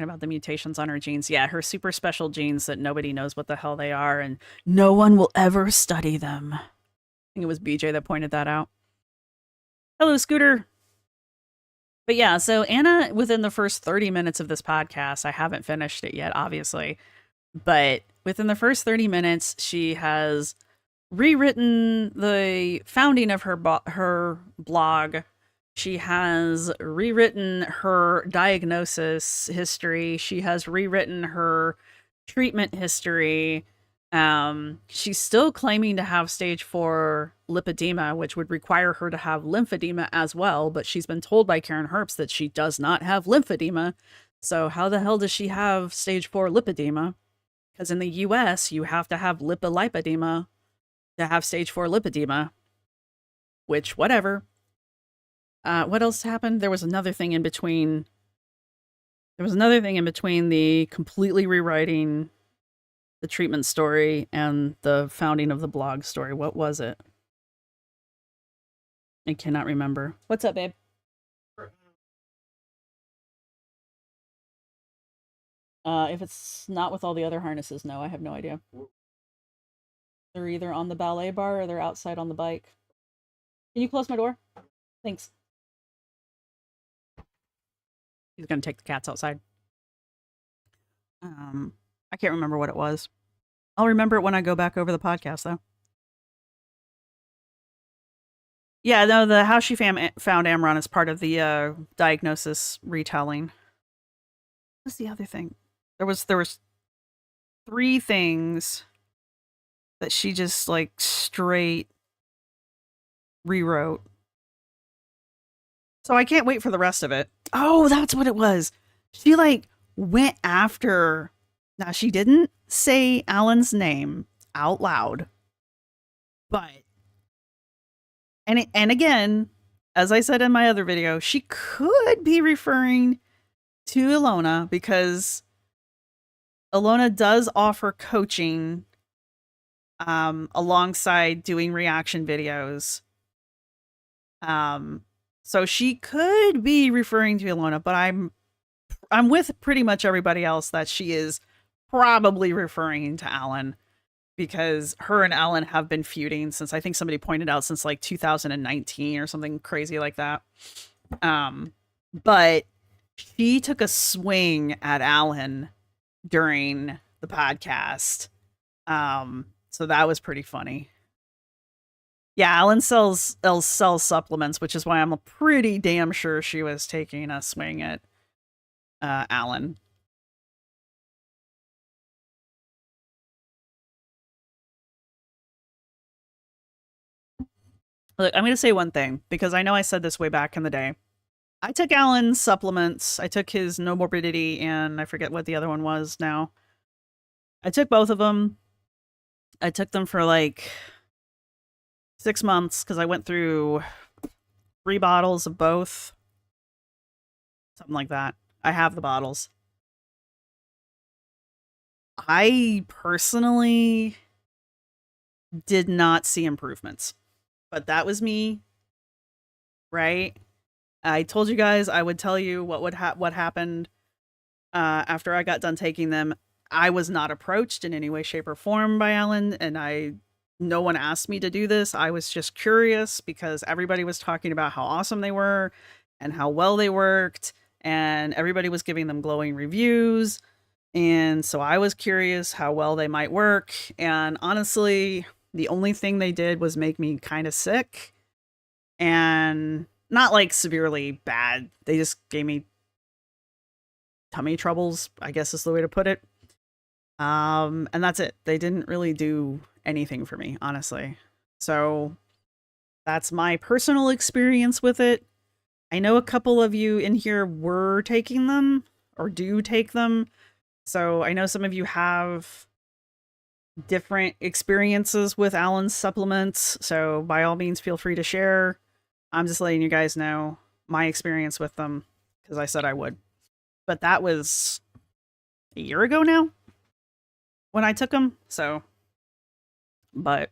about the mutations on her genes. Yeah, her super special genes that nobody knows what the hell they are, and no one will ever study them. I think it was BJ that pointed that out. Hello, Scooter. But yeah, so Anna, within the first 30 minutes of this podcast, I haven't finished it yet, obviously, but within the first 30 minutes, she has rewritten the founding of her blog. She has rewritten her diagnosis history. She has rewritten her treatment history. She's still claiming to have stage 4 lipedema, which would require her to have lymphedema as well. But she's been told by Karen Herbst that she does not have lymphedema. So how the hell does she have stage 4 lipedema? Because in the US, you have to have lipedema to have stage 4 lipedema, which, whatever. What else happened? There was another thing in between. There was another thing in between the completely rewriting the treatment story and the founding of the blog story. What was it? I cannot remember. What's up, babe? If it's not with all the other harnesses, no, I have no idea. They're either on the ballet bar or they're outside on the bike. Can you close my door? Thanks. He's gonna take the cats outside. I can't remember what it was. I'll remember it when I go back over the podcast, though. Yeah, no, the how she found Amron is part of the diagnosis retelling. What's the other thing? There was 3 things that she just like straight rewrote. So I can't wait for the rest of it. Oh, that's what it was. She like went after. Now she didn't say Alan's name out loud, but and again, as I said in my other video, she could be referring to Ilona because Ilona does offer coaching alongside doing reaction videos. So she could be referring to Ilona, but I'm with pretty much everybody else that she is probably referring to Alan because her and Alan have been feuding since, I think somebody pointed out, since like 2019 or something crazy like that. But she took a swing at Alan during the podcast. So that was pretty funny. Yeah, Alan sells supplements, which is why I'm pretty damn sure she was taking a swing at Alan. Look, I'm going to say one thing, because I know I said this way back in the day. I took Alan's supplements. I took his No Morbidity, and I forget what the other one was now. I took both of them. I took them for like 6 months, because I went through 3 bottles of both. Something like that. I have the bottles. I personally did not see improvements. But that was me, right? I told you guys I would tell you what happened after I got done taking them. I was not approached in any way, shape, or form by Alan, and no one asked me to do this. I was just curious because everybody was talking about how awesome they were and how well they worked, and everybody was giving them glowing reviews. And so I was curious how well they might work. And honestly, the only thing they did was make me kind of sick, and not like severely bad. They just gave me tummy troubles, I guess is the way to put it. And that's it. They didn't really do anything for me, honestly. So that's my personal experience with it. I know a couple of you in here were taking them or do take them. So I know some of you have different experiences with Alan's supplements. So by all means, feel free to share. I'm just letting you guys know my experience with them because I said I would. But that was a year ago now when I took them. So, but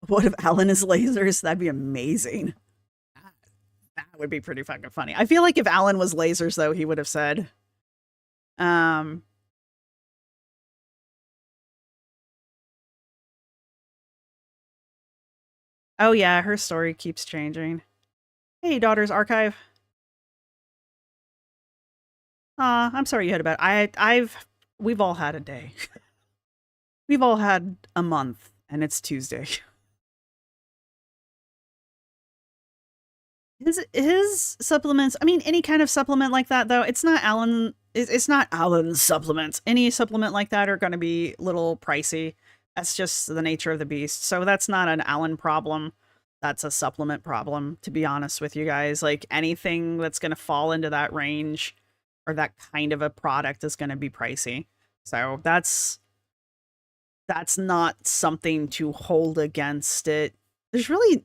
what if Alan is lasers? That'd be amazing. That would be pretty fucking funny. I feel like if Alan was lasers, though, he would have said, oh yeah, her story keeps changing. Hey, Daughter's Archive. I'm sorry you had a bad. We've all had a day. We've all had a month, and it's Tuesday. His supplements, I mean, any kind of supplement like that, though, it's not Alan. It's not Alan's supplements. Any supplement like that are going to be a little pricey. That's just the nature of the beast. So that's not an Alan problem. That's a supplement problem, to be honest with you guys. Like anything that's going to fall into that range or that kind of a product is going to be pricey. So that's not something to hold against it. There's really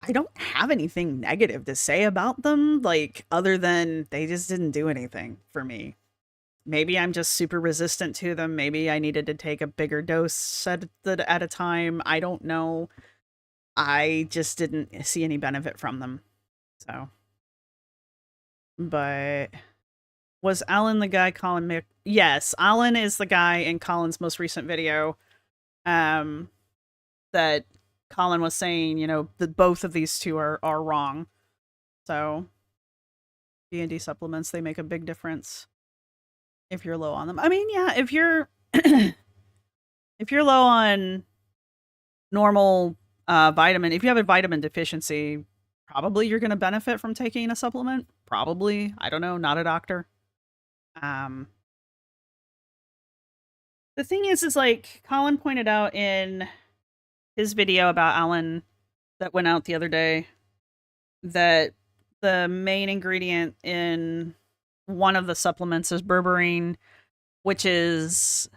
I don't have anything negative to say about them, like, other than they just didn't do anything for me. Maybe I'm just super resistant to them. Maybe I needed to take a bigger dose at a time. I don't know. I just didn't see any benefit from them. So, but was Alan the guy Colin Mick? Yes, Alan is the guy in Colin's most recent video. That Colin was saying, that both of these two are wrong. So D&D supplements, they make a big difference if you're low on them. I mean, yeah, if you're if you're low on normal vitamin, if you have a vitamin deficiency, probably you're going to benefit from taking a supplement. Probably, I don't know, not a doctor. The thing is like Colin pointed out in his video about Alan that went out the other day, that the main ingredient in one of the supplements is berberine, which is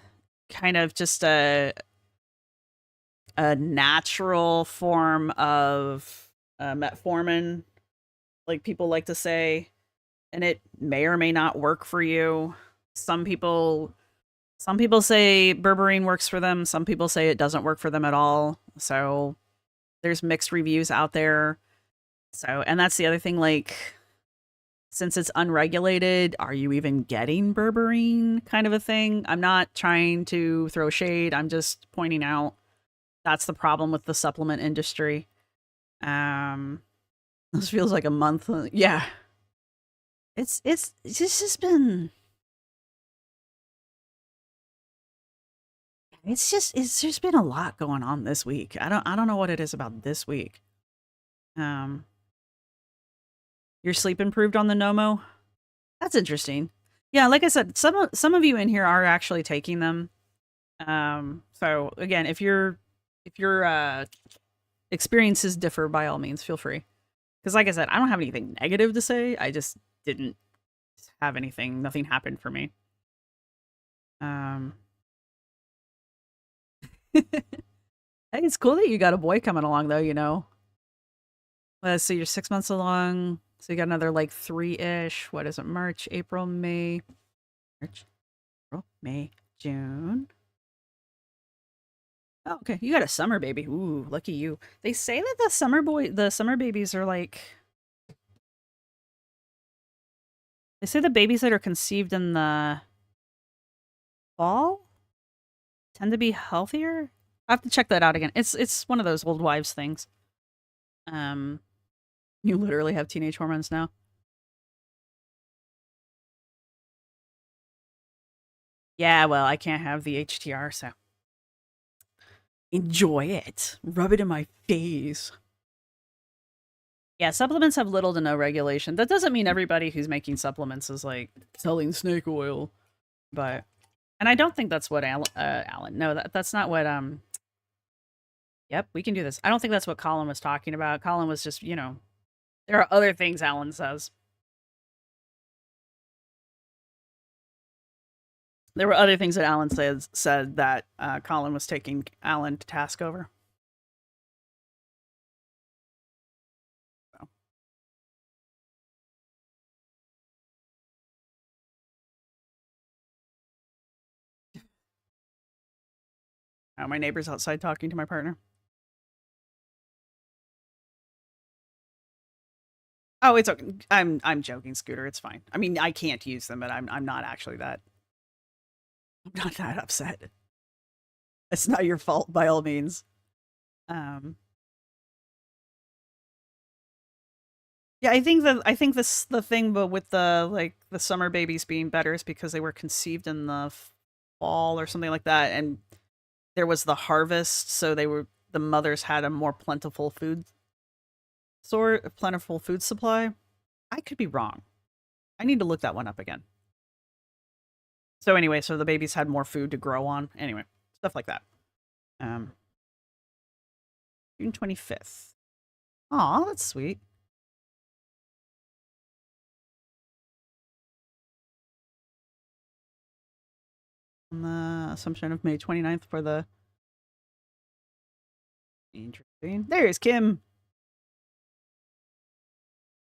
kind of just a natural form of metformin, like people like to say, and it may or may not work for you. Some people say berberine works for them. Some people say it doesn't work for them at all. So there's mixed reviews out there. So, and that's the other thing, like, since it's unregulated, are you even getting berberine kind of a thing? I'm not trying to throw shade. I'm just pointing out that's the problem with the supplement industry. This feels like a month. Yeah. It's just been it's just been a lot going on this week. I don't know what it is about this week. Your sleep improved on the Nomo? That's interesting. Yeah, like I said, some of you in here are actually taking them. So again, if your experiences differ, by all means, feel free. Because like I said, I don't have anything negative to say. I just didn't have anything. Nothing happened for me. Hey, it's cool that you got a boy coming along, though. Let's see, you're 6 months along. So you got another like 3-ish. What is it? March, April, May. March, April, May, June. Oh, okay. You got a summer baby. Ooh, lucky you. They say that the summer babies are like. They say the babies that are conceived in the fall tend to be healthier. I have to check that out again. It's one of those old wives things. You literally have teenage hormones now. Yeah, well, I can't have the HTR, so enjoy it. Rub it in my face. Yeah, supplements have little to no regulation. That doesn't mean everybody who's making supplements is like selling snake oil, but and I don't think that's what Alan. No, that's not what Yep, we can do this. I don't think that's what Colin was talking about. Colin was just, there are other things Alan says. There were other things that Alan said that Colin was taking Alan to task over. So. My neighbor's outside talking to my partner. Oh, it's okay. I'm joking, Scooter. It's fine. I mean, I can't use them, but I'm not actually that. I'm not that upset. It's not your fault by all means. Yeah, I think the thing, but with the summer babies being better is because they were conceived in the fall or something like that, and there was the harvest, so the mothers had a more plentiful food Sort of plentiful food supply. I could be wrong. I need to look that one up again. So anyway, so the babies had more food to grow on. Anyway, stuff like that. June 25th. Aw, that's sweet. On the assumption of May 29th for the... Interesting. There's Kim.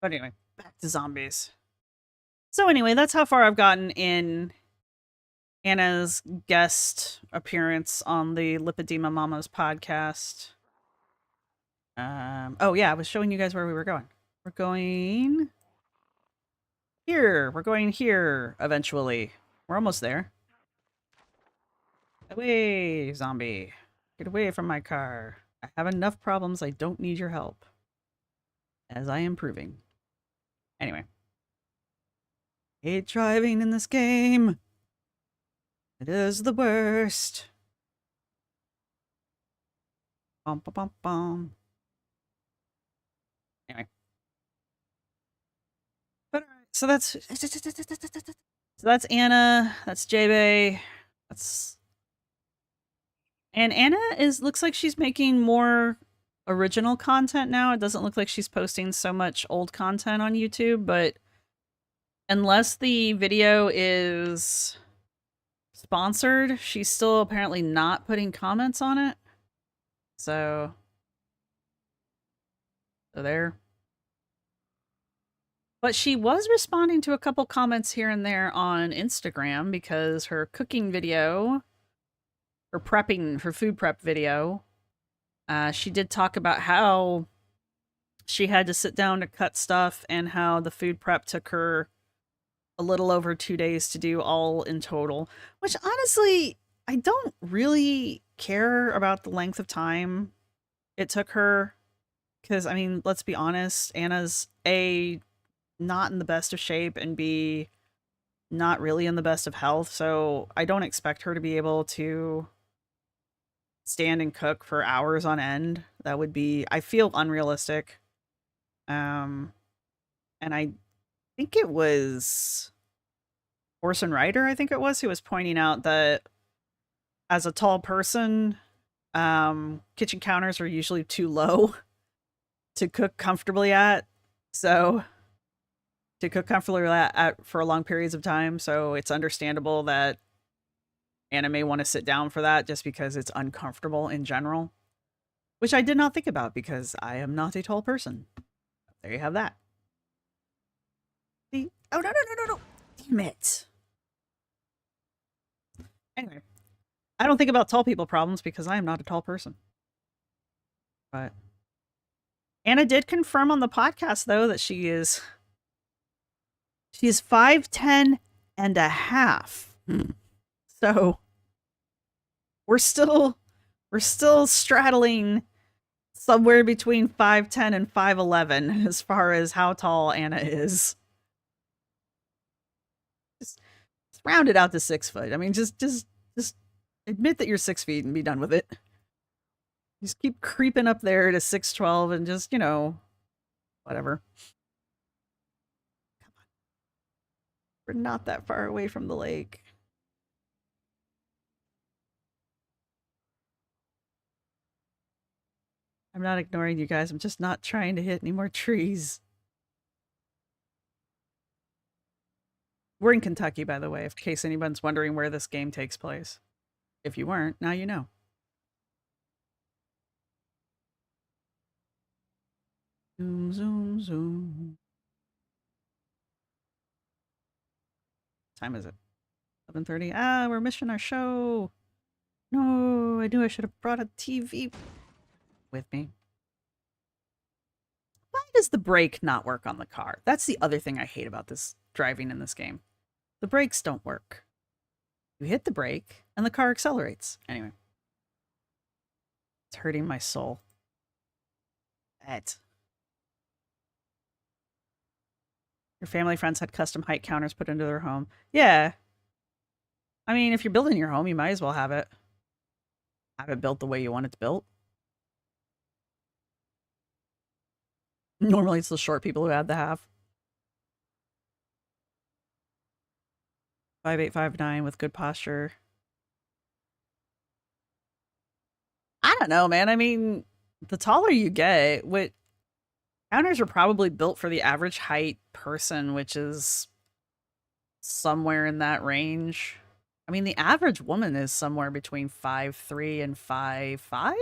But anyway, back to zombies. So anyway, that's how far I've gotten in Anna's guest appearance on the Lipedema Mamas podcast. Oh yeah, I was showing you guys where we were going. We're going here. We're going here eventually. We're almost there. Away, zombie. Get away from my car. I have enough problems. I don't need your help. As I am proving. Anyway. Hate driving in this game. It is the worst. Bum, bum, bum, bum. Anyway. But so that's Anna. That's Jae Bae. And Anna looks like she's making more original content now. It doesn't look like she's posting so much old content on YouTube, but unless the video is sponsored, she's still apparently not putting comments on it. So there. But she was responding to a couple comments here and there on Instagram because her cooking video, her food prep video, she did talk about how she had to sit down to cut stuff and how the food prep took her a little over 2 days to do all in total, which honestly, I don't really care about the length of time it took her. Because, I mean, let's be honest, Anna's A, not in the best of shape, and B, not really in the best of health. So I don't expect her to be able to stand and cook for hours on end. That would be, I feel, unrealistic. And I think it was Orson Ryder, I think it was, who was pointing out that as a tall person, kitchen counters are usually too low to cook comfortably at. So to cook comfortably at for long periods of time. So it's understandable that Anna may want to sit down for that just because it's uncomfortable in general, which I did not think about because I am not a tall person. There you have that. See? Oh, no. Damn it. Anyway, I don't think about tall people problems because I am not a tall person. But Anna did confirm on the podcast, though, that she is 5'10" and a half. So we're still straddling somewhere between 5'10" and 5'11" as far as how tall Anna is. Just round it out to 6 foot. I mean, just admit that you're 6 feet and be done with it. Just keep creeping up there to 6'12" and just, you know, whatever. Come on. We're not that far away from the lake. I'm not ignoring you guys. I'm just not trying to hit any more trees. We're in Kentucky, by the way, in case anyone's wondering where this game takes place. If you weren't, now you know. Zoom, zoom, zoom. What time is it? 11:30. Ah, we're missing our show. No, I knew I should have brought a TV with me. Why does the brake not work on the car? That's the other thing I hate about this driving in this game. The brakes don't work. You hit the brake and the car accelerates. Anyway. It's hurting my soul. Your family friends had custom height counters put into their home. Yeah. I mean, if you're building your home, you might as well have it built the way you want it built. Normally it's the short people who add the half. 5859 with good posture. I don't know, man. I mean, the taller you get, what counters are probably built for the average height person, which is somewhere in that range. I mean, the average woman is somewhere between 5'3" and 5'5".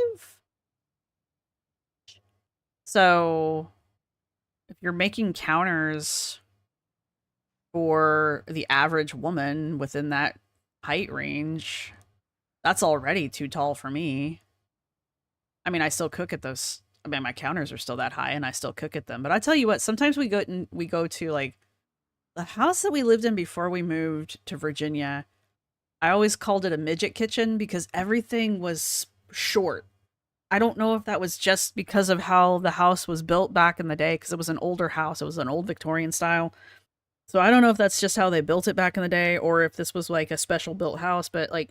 So if you're making counters for the average woman within that height range, that's already too tall for me. I mean, I still cook at those. I mean, my counters are still that high, and I still cook at them. But I tell you what, sometimes we go to like the house that we lived in before we moved to Virginia. I always called it a midget kitchen because everything was short. I don't know if that was just because of how the house was built back in the day, because it was an older house. It was an old Victorian style. So I don't know if that's just how they built it back in the day or if this was like a special built house, but like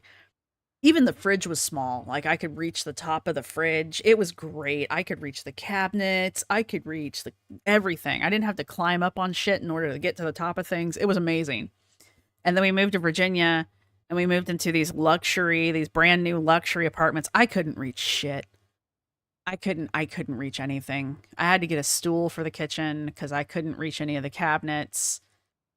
even the fridge was small. Like I could reach the top of the fridge. It was great. I could reach the cabinets. I could reach everything. I didn't have to climb up on shit in order to get to the top of things. It was amazing. And then we moved to Virginia and we moved into these brand new luxury apartments. I couldn't reach shit. I couldn't reach anything. I had to get a stool for the kitchen because I couldn't reach any of the cabinets.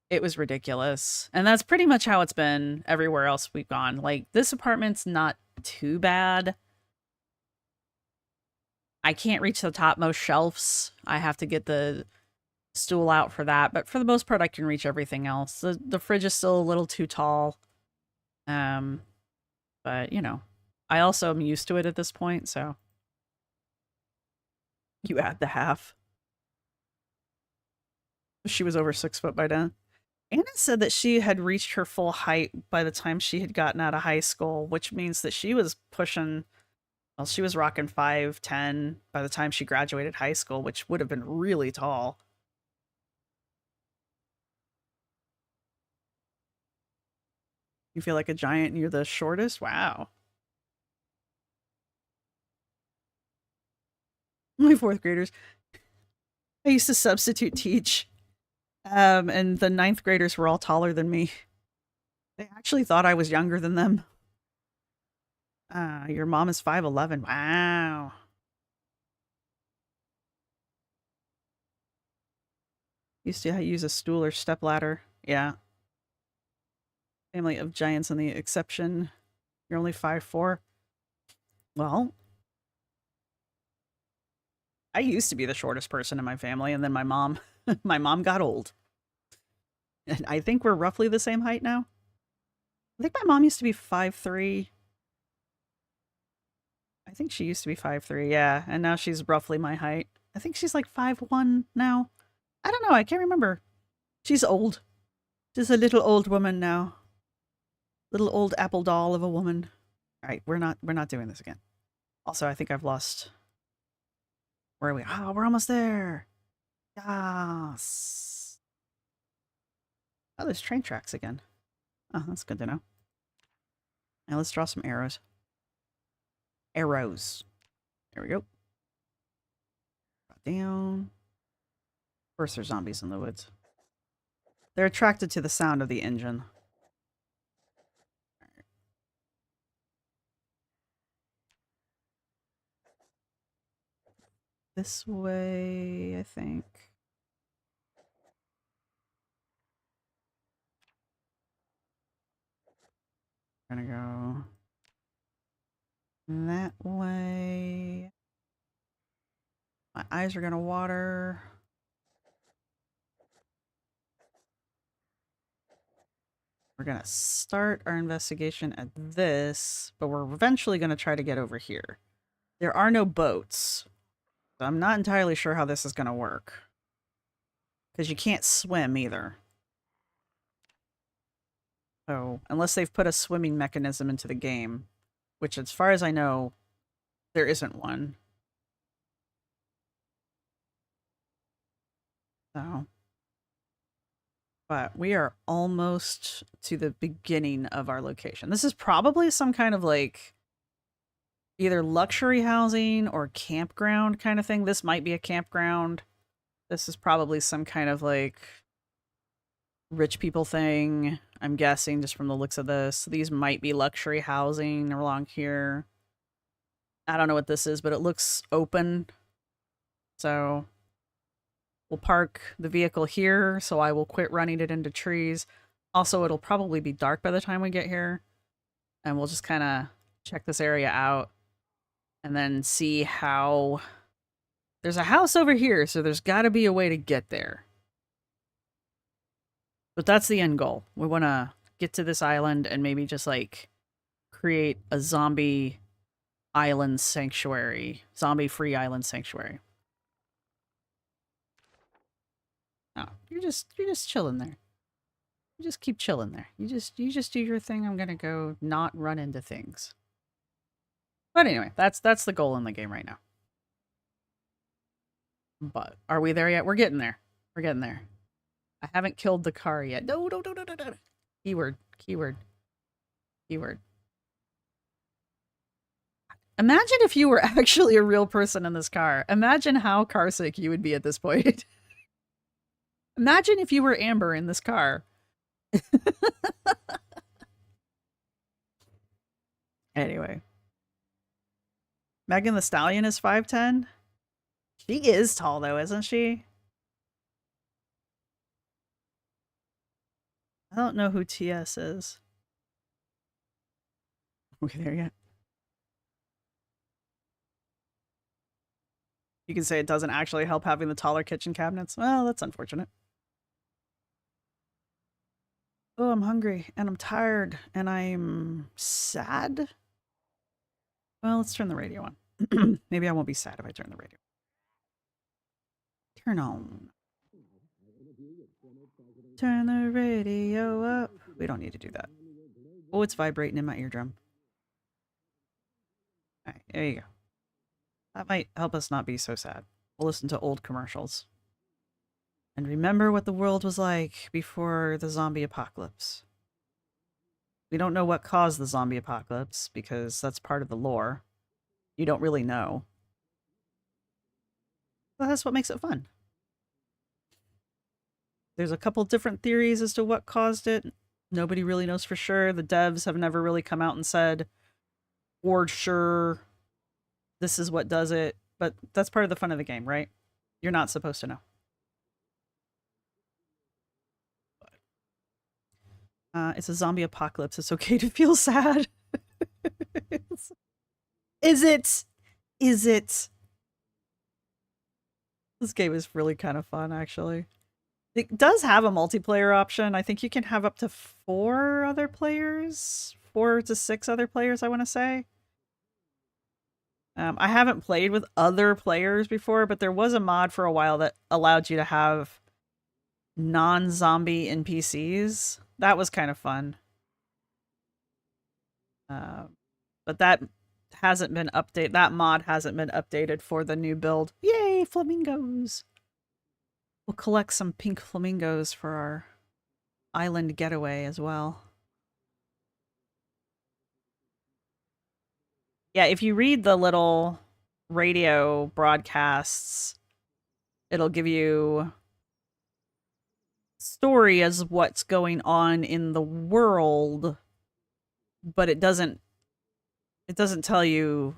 It was ridiculous. And that's pretty much how it's been everywhere else we've gone. Like, this apartment's not too bad. I can't reach the topmost shelves. I have to get the stool out for that. But for the most part, I can reach everything else. The fridge is still a little too tall. But, you know, I also am used to it at this point, so. You add the half. She was over 6 foot by then. Anna said that she had reached her full height by the time she had gotten out of high school, which means that she was pushing, well, she was rocking 5'10" by the time she graduated high school, which would have been really tall. You feel like a giant and you're the shortest? Wow. My 4th graders. I used to substitute teach. And the 9th graders were all taller than me. They actually thought I was younger than them. Your mom is 5'11". Wow. Used to use a stool or stepladder. Yeah. Family of giants and the exception. You're only 5'4". Well, I used to be the shortest person in my family, and then my mom got old. And I think we're roughly the same height now. I think my mom used to be 5'3". I think she used to be 5'3", yeah, and now she's roughly my height. I think she's like 5'1" now. I don't know, I can't remember. She's old. She's a little old woman now. Little old apple doll of a woman. All right, we're not doing this again. Also, I think I've lost. Where are we? Oh, we're almost there. Yes. Oh, there's train tracks again. Oh, that's good to know. Now let's draw some arrows. Arrows. There we go. Down. Of course, there's zombies in the woods. They're attracted to the sound of the engine. Right. This way, I think. We're gonna go that way. My eyes are gonna water. We're gonna start our investigation at this, but we're eventually gonna try to get over here. There are no boats, so I'm not entirely sure how this is gonna work. Because you can't swim either. So, unless they've put a swimming mechanism into the game, which as far as I know, there isn't one. So, but we are almost to the beginning of our location. This is probably some kind of like either luxury housing or campground kind of thing. This might be a campground. This is probably some kind of like rich people thing. I'm guessing just from the looks of this. These might be luxury housing along here. I don't know what this is, but it looks open. So we'll park the vehicle here, so I will quit running it into trees. Also, it'll probably be dark by the time we get here. And we'll just kind of check this area out and then see how... There's a house over here, so there's got to be a way to get there. But that's the end goal. We want to get to this island and maybe just, like, create a zombie island sanctuary. Zombie-free island sanctuary. Oh, you're just chilling there. You just keep chilling there. You just do your thing. I'm gonna go not run into things. But anyway, that's the goal in the game right now. But are we there yet? We're getting there. We're getting there. I haven't killed the car yet. No. Keyword. Imagine if you were actually a real person in this car. Imagine how carsick you would be at this point. Imagine if you were Amber in this car. Anyway. Megan the Stallion is 5'10". She is tall though, isn't she? I don't know who TS is. Are we there yet? You can say it doesn't actually help having the taller kitchen cabinets. Well, that's unfortunate. Oh, I'm hungry and I'm tired and I'm sad. Well, let's turn the radio on. Maybe I won't be sad if I turn the radio. Turn on. Turn the radio up. We don't need to do that. Oh, it's vibrating in my eardrum. All right, there you go. That might help us not be so sad. We'll listen to old commercials. And remember what the world was like before the zombie apocalypse. We don't know what caused the zombie apocalypse because that's part of the lore. You don't really know. But that's what makes it fun. There's a couple different theories as to what caused it. Nobody really knows for sure. The devs have never really come out and said, for sure, this is what does it. But that's part of the fun of the game, right? You're not supposed to know. It's a zombie apocalypse. It's okay to feel sad. Is it? Is it? This game is really kind of fun, actually. It does have a multiplayer option. I think you can have up to 4 other players. 4 to 6 other players, I want to say. I haven't played with other players before, but there was a mod for a while that allowed you to have non-zombie NPCs. That was kind of fun. But that hasn't been updated. That mod hasn't been updated for the new build. Yay, flamingos! We'll collect some pink flamingos for our island getaway as well. Yeah, if you read the little radio broadcasts, it'll give you story as what's going on in the world, but it doesn't tell you,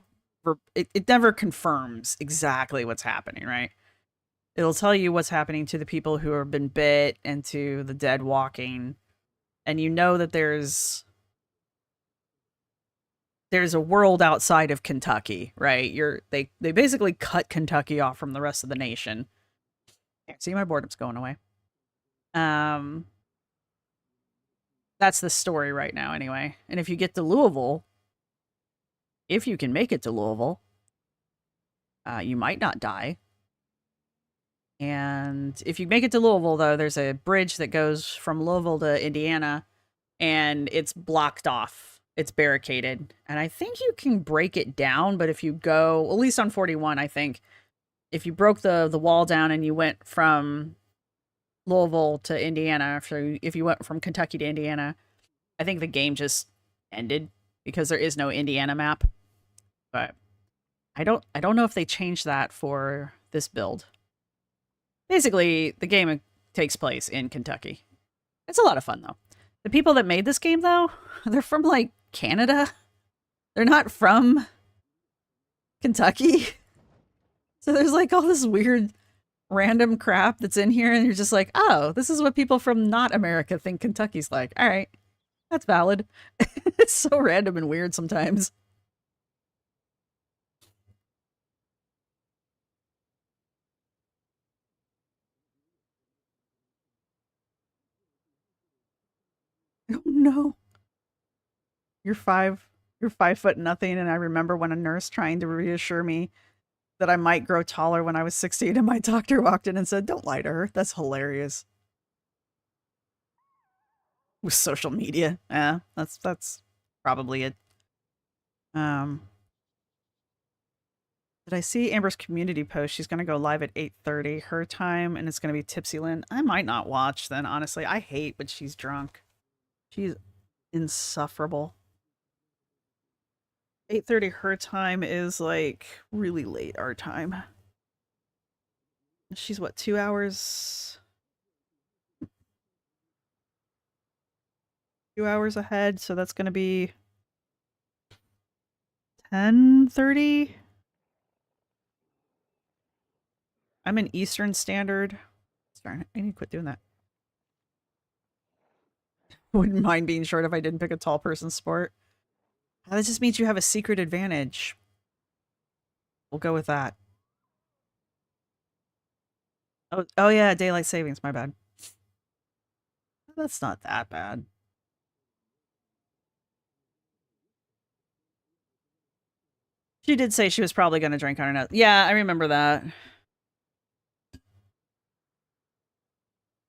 it never confirms exactly what's happening, right? It'll tell you what's happening to the people who have been bit and to the dead walking. And you know that there's a world outside of Kentucky, right? They basically cut Kentucky off from the rest of the nation. Can't see, my boredom's going away. That's the story right now anyway. And if you get to Louisville, if you can make it to Louisville, you might not die. And if you make it to Louisville, though, there's a bridge that goes from Louisville to Indiana, and it's blocked off. It's barricaded. And I think you can break it down, but if you go, at least on 41, I think, if you broke the wall down and you went from Louisville to Indiana, so if you went from Kentucky to Indiana, I think the game just ended because there is no Indiana map. But I don't know if they changed that for this build. Basically, the game takes place in Kentucky. It's a lot of fun, though. The people that made this game, though, they're from, like, Canada. They're not from Kentucky. So there's, like, all this weird random crap that's in here, and you're just like, oh, this is what people from not America think Kentucky's like. All right, that's valid. It's so random and weird sometimes. Oh no. You're 5 foot nothing, and I remember when a nurse trying to reassure me that I might grow taller when I was 16, and my doctor walked in and said, don't lie to her. That's hilarious. With social media. Yeah, that's probably it. Um did I see Amber's community post? She's gonna go live at 8:30 her time, and it's gonna be Tipsy Lynn. I might not watch then, honestly. I hate when she's drunk. She's insufferable. 8:30 her time is like really late our time. She's what, 2 hours? 2 hours ahead, so that's gonna be 10:30. I'm in Eastern Standard. Sorry, I need to quit doing that. Wouldn't mind being short if I didn't pick a tall person sport. That just means you have a secret advantage. We'll go with that. Oh yeah, daylight savings, my bad. That's not that bad. She did say she was probably going to drink on her nose. Yeah, I remember that.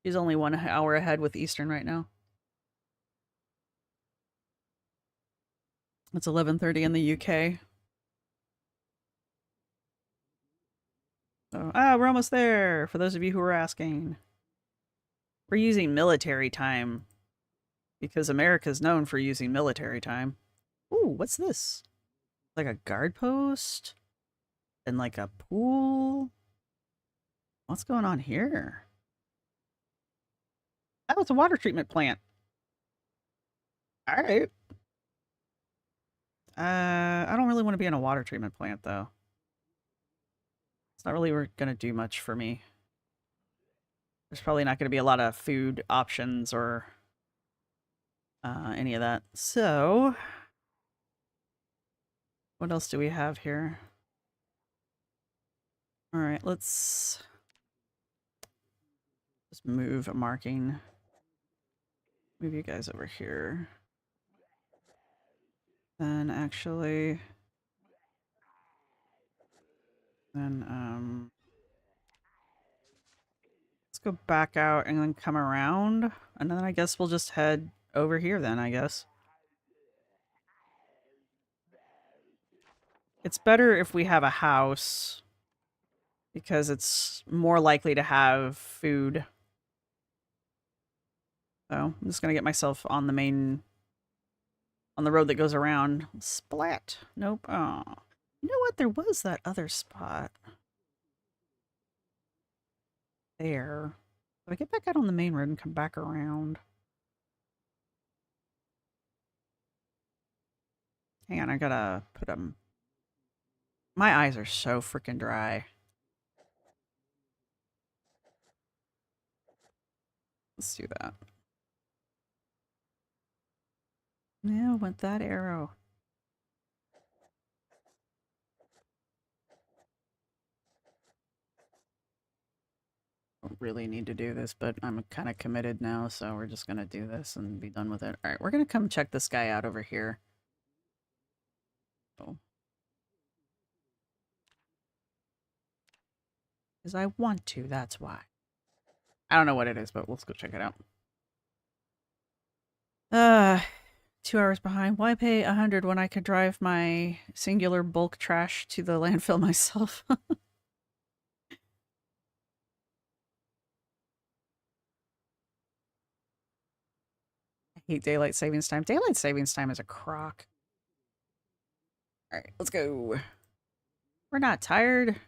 She's only 1 hour ahead with Eastern right now. It's 11:30 in the UK. So, we're almost there, for those of you who are asking. We're using military time, because America's known for using military time. Ooh, what's this? Like a guard post? And like a pool? What's going on here? Oh, it's a water treatment plant. All right. I don't really want to be in a water treatment plant, though. It's not really going to do much for me. There's probably not going to be a lot of food options or any of that. So, what else do we have here? All right, let's just move a marking. Move you guys over here. Then actually, then let's go back out and then come around, and then I guess we'll just head over here then, I guess. It's better if we have a house, because it's more likely to have food. So I'm just gonna get myself on the main, on the road that goes around. Splat. Nope. Oh, you know what? There was that other spot there. So I get back out on the main road and come back around. Hang on, I gotta put them. My eyes are so freaking dry. Let's do that. Yeah, want that arrow. Don't really need to do this, but I'm kind of committed now, so we're just gonna do this and be done with it. All right, we're gonna come check this guy out over here. Oh. Because I want to, that's why. I don't know what it is, but let's go check it out. 2 hours behind. Why pay 100 when I could drive my singular bulk trash to the landfill myself? I hate daylight savings time. Daylight savings time is a crock. All right, let's go. We're not tired.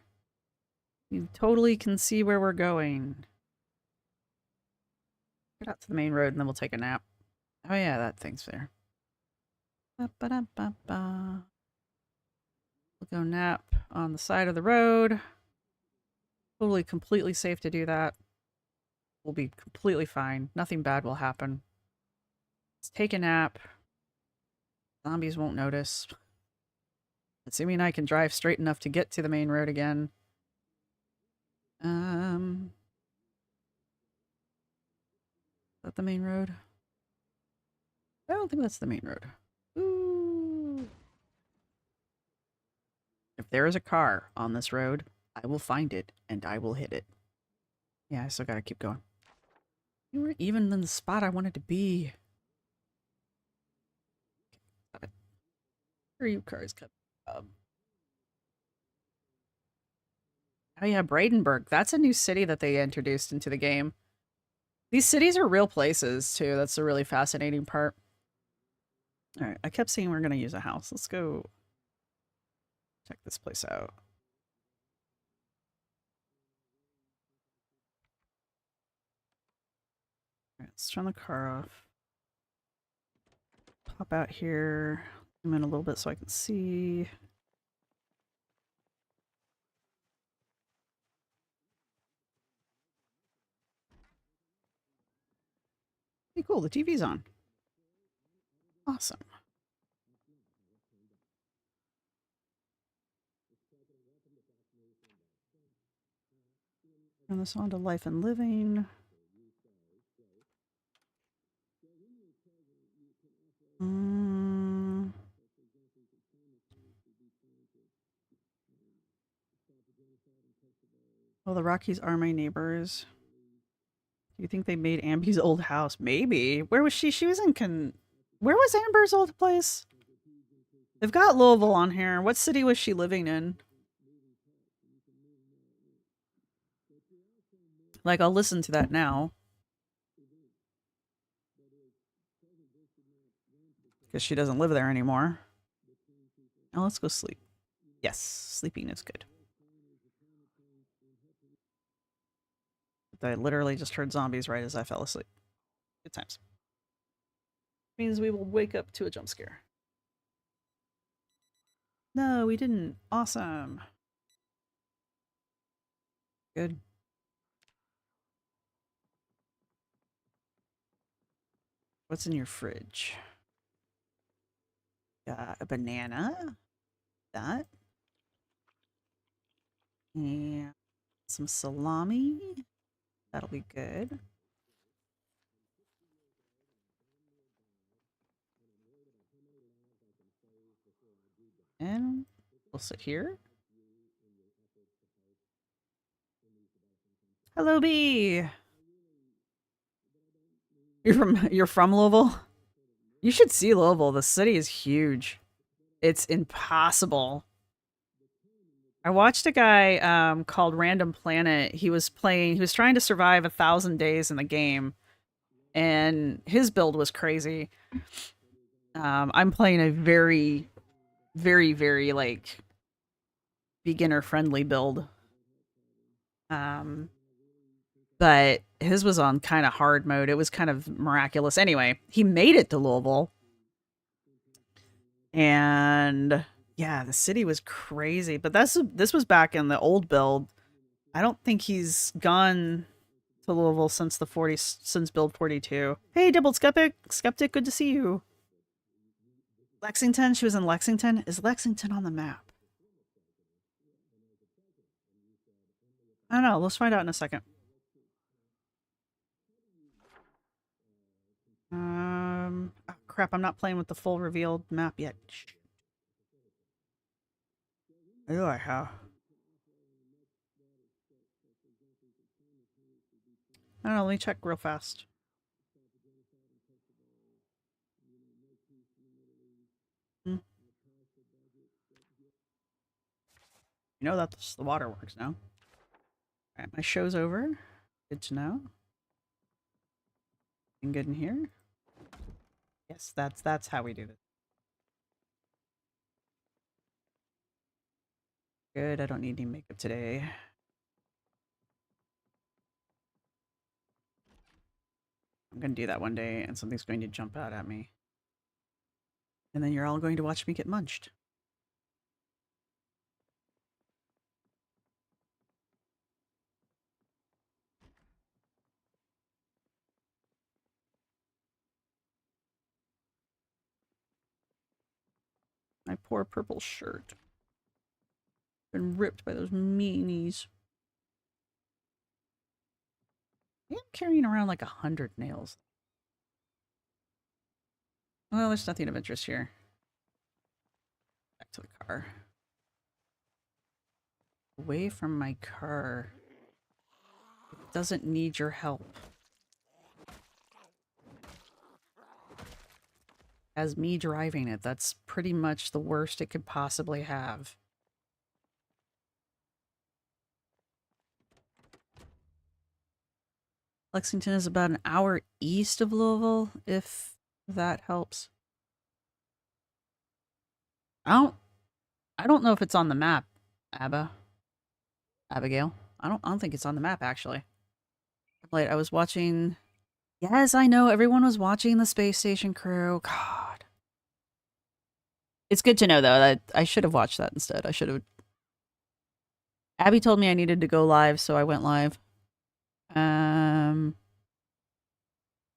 You totally can see where we're going. Get out to the main road and then we'll take a nap. Oh yeah, that thing's there. Ba-ba-da-ba-ba. We'll go nap on the side of the road. Totally, completely safe to do that. We'll be completely fine. Nothing bad will happen. Let's take a nap. Zombies won't notice. Assuming I can drive straight enough to get to the main road again. Is that the main road? I don't think that's the main road. Ooh. If there is a car on this road, I will find it and I will hit it. Yeah, I still gotta keep going. You were even in the spot I wanted to be. Where are you cars coming from? Oh yeah, Bradenburg. That's a new city that they introduced into the game. These cities are real places, too. That's the really fascinating part. Alright, I kept saying we're going to use a house. Let's go check this place out. Alright, let's turn the car off. Pop out here. Zoom in a little bit so I can see. Hey, cool. The TV's on. Awesome. Turn this on to life and living. Well, the Rockies are my neighbors. Do you think they made Amby's old house? Maybe. Where was she? She was in Where was Amber's old place? They've got Louisville on here. What city was she living in? Like, I'll listen to that now. Because she doesn't live there anymore. Now let's go sleep. Yes, sleeping is good. I literally just heard zombies right as I fell asleep. Good times. Means we will wake up to a jump scare. No, we didn't. Awesome. Good. What's in your fridge? Got a banana. That. And some salami. That'll be good. And we'll sit here. Hello, B. You're from Louisville? You should see Louisville. The city is huge. It's impossible. I watched a guy called Random Planet. He was trying to survive 1,000 days in the game, and his build was crazy. I'm playing a very, very, very like beginner friendly build. But his was on kind of hard mode. It was kind of miraculous. Anyway, he made it to Louisville. And yeah, the city was crazy. But this was back in the old build. I don't think he's gone to Louisville since build 42. Hey, Double Skeptic, good to see you. Lexington, she was in Lexington. Is Lexington on the map? I don't know. Let's find out in a second. Oh crap, I'm not playing with the full revealed map yet. Oh, I have. I don't know, let me check real fast. You know that's the waterworks now. Alright, my show's over. Good to know. Anything good in here? Yes, that's how we do this. Good, I don't need any makeup today. I'm going to do that one day, and something's going to jump out at me. And then you're all going to watch me get munched. My poor purple shirt. Been ripped by those meanies. I am carrying around like 100 nails. Well, there's nothing of interest here. Back to the car. Away from my car. It doesn't need your help. As me driving it, that's pretty much the worst it could possibly have. Lexington is about an hour east of Louisville, if that helps. I don't know if it's on the map, Abigail. I don't think it's on the map, actually. Like, I was watching... Yes, I know, everyone was watching the Space Station Crew. God. It's good to know, though, that I should have watched that instead. I should have... Abby told me I needed to go live, so I went live.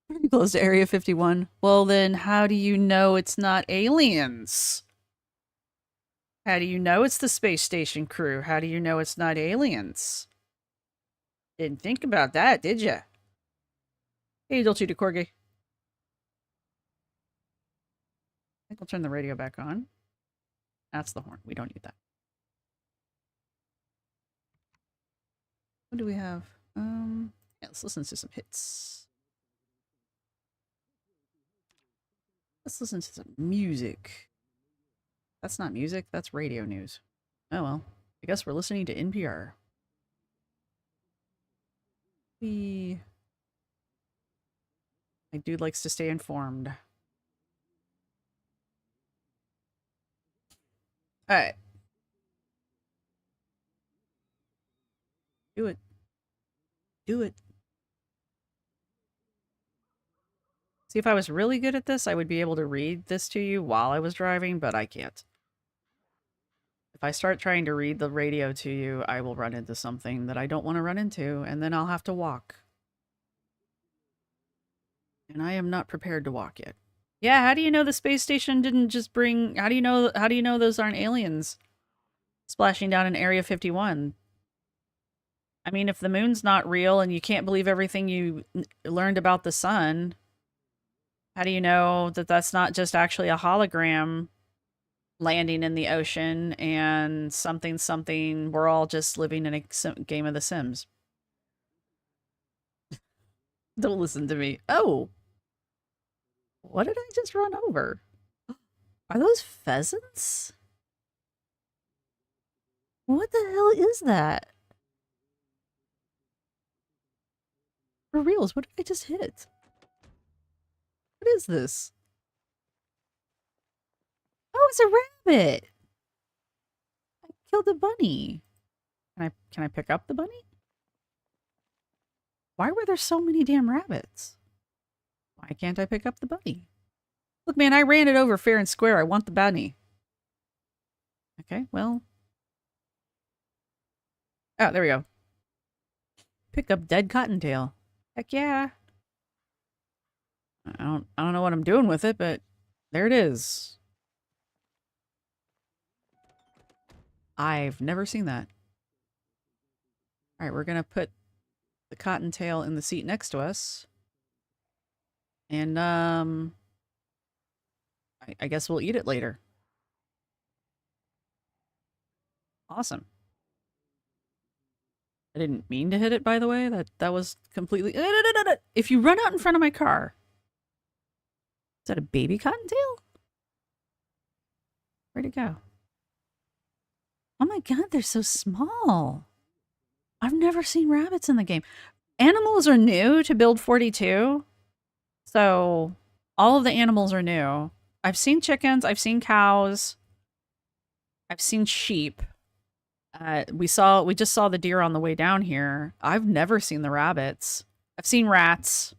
Pretty close to Area 51. Well, then how do you know it's not aliens? How do you know it's the Space Station Crew? How do you know it's not aliens? Didn't think about that, did ya? Hey, Dolce de Corgi. I think I'll turn the radio back on. That's the horn. We don't need that. What do we have? Yeah, let's listen to some hits. Let's listen to some music. That's not music, that's radio news. Oh well, I guess we're listening to NPR. My dude likes to stay informed. Alright. Do it. Do it. See, if I was really good at this, I would be able to read this to you while I was driving, but I can't. If I start trying to read the radio to you, I will run into something that I don't want to run into, and then I'll have to walk. And I am not prepared to walk yet. Yeah, how do you know the space station didn't just bring... How do you know those aren't aliens splashing down in Area 51? I mean, if the moon's not real and you can't believe everything you learned about the sun, how do you know that that's not just actually a hologram landing in the ocean and something, we're all just living in a game of The Sims? Don't listen to me. Oh! What did I just run over? Are those pheasants? What the hell is that? For reals, what did I just hit? What is this? Oh, it's a rabbit! I killed a bunny. Can I pick up the bunny? Why were there so many damn rabbits? Why can't I pick up the bunny? Look, man, I ran it over fair and square. I want the bunny. Okay, well. Oh, there we go. Pick up dead cottontail. Heck yeah. I don't know what I'm doing with it, but there it is. I've never seen that. All right, we're gonna put the cottontail in the seat next to us. And, I guess we'll eat it later. Awesome. I didn't mean to hit it, by the way. That was completely... If you run out in front of my car... Is that a baby cottontail? Where'd it go? Oh my god, they're so small. I've never seen rabbits in the game. Animals are new to Build 42. So, all of the animals are new. I've seen chickens, I've seen cows, I've seen sheep. We just saw the deer on the way down here. I've never seen the rabbits. I've seen rats.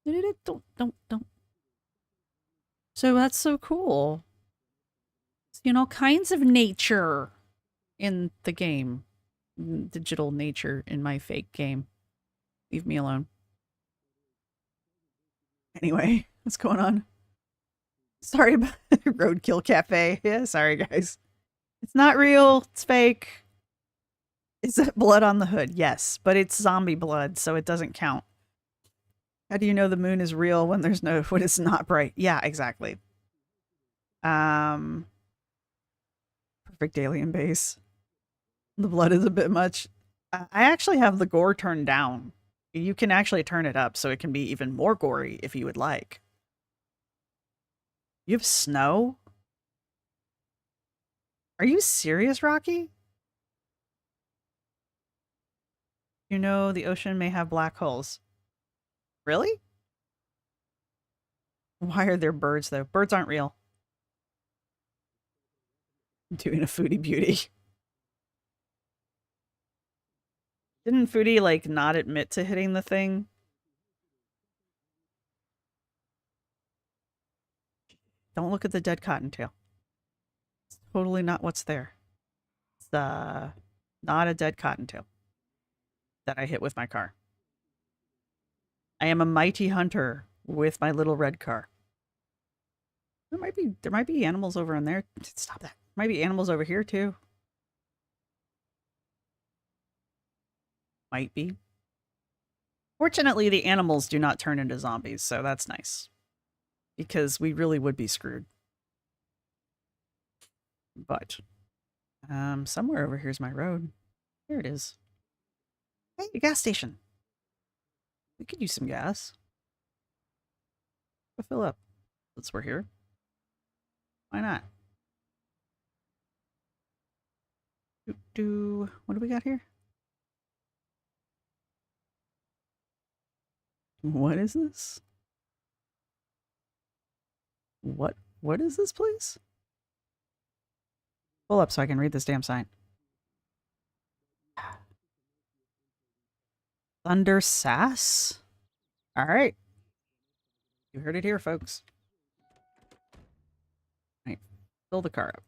Don't. So that's so cool. You know, all kinds of nature in the game. Digital nature in my fake game. Leave me alone. Anyway, what's going on? Sorry about Roadkill Cafe. Yeah, sorry guys. It's not real. It's fake. Is it blood on the hood? Yes, but it's zombie blood, so it doesn't count. How do you know the moon is real when it's not bright? Yeah, exactly. Perfect alien base. The blood is a bit much. I actually have the gore turned down. You can actually turn it up so it can be even more gory if you would like. You have snow? Are you serious, Rocky? You know the ocean may have black holes. Really? Why are there birds, though? Birds aren't real. I'm doing a foodie beauty. Didn't foodie, like, not admit to hitting the thing? Don't look at the dead cottontail. It's totally not what's there. It's not a dead cottontail that I hit with my car. I am a mighty hunter with my little red car. There might be animals over in there. Stop that. Might be animals over here too. Might be. Fortunately, the animals do not turn into zombies, so that's nice. Because we really would be screwed. But somewhere over here's my road. Here it is. Hey, a gas station. We could use some gas. Go fill up. Since we're here. Why not? What do we got here? What is this? What is this place? Pull up so I can read this damn sign. Thunder Sass? Alright. You heard it here, folks. Right. Fill the car up.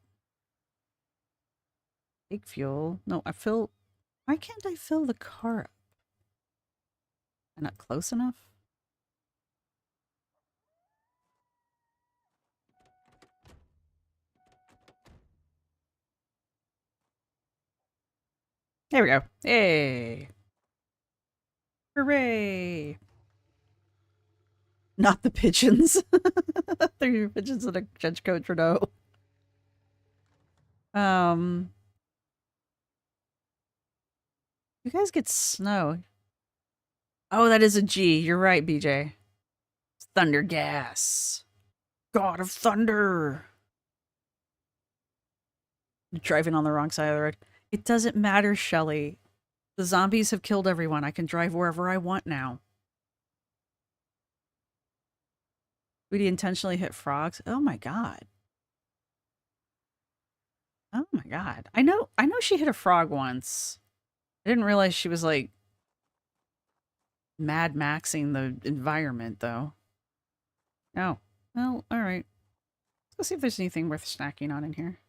Take fuel. No, why can't I fill the car up? Am I not close enough? There we go. Hey. Hooray. Not the pigeons. They're your pigeons in a trench coat, Trudeau. You guys get snow. Oh, that is a G. You're right, BJ. It's thunder gas. God of thunder. You're driving on the wrong side of the road. It doesn't matter, Shelly. The zombies have killed everyone. I can drive wherever I want now. Would he intentionally hit frogs? Oh my god. Oh my god. I know she hit a frog once. I didn't realize she was like Mad Maxing the environment though. Oh. Well, alright. Let's go see if there's anything worth snacking on in here.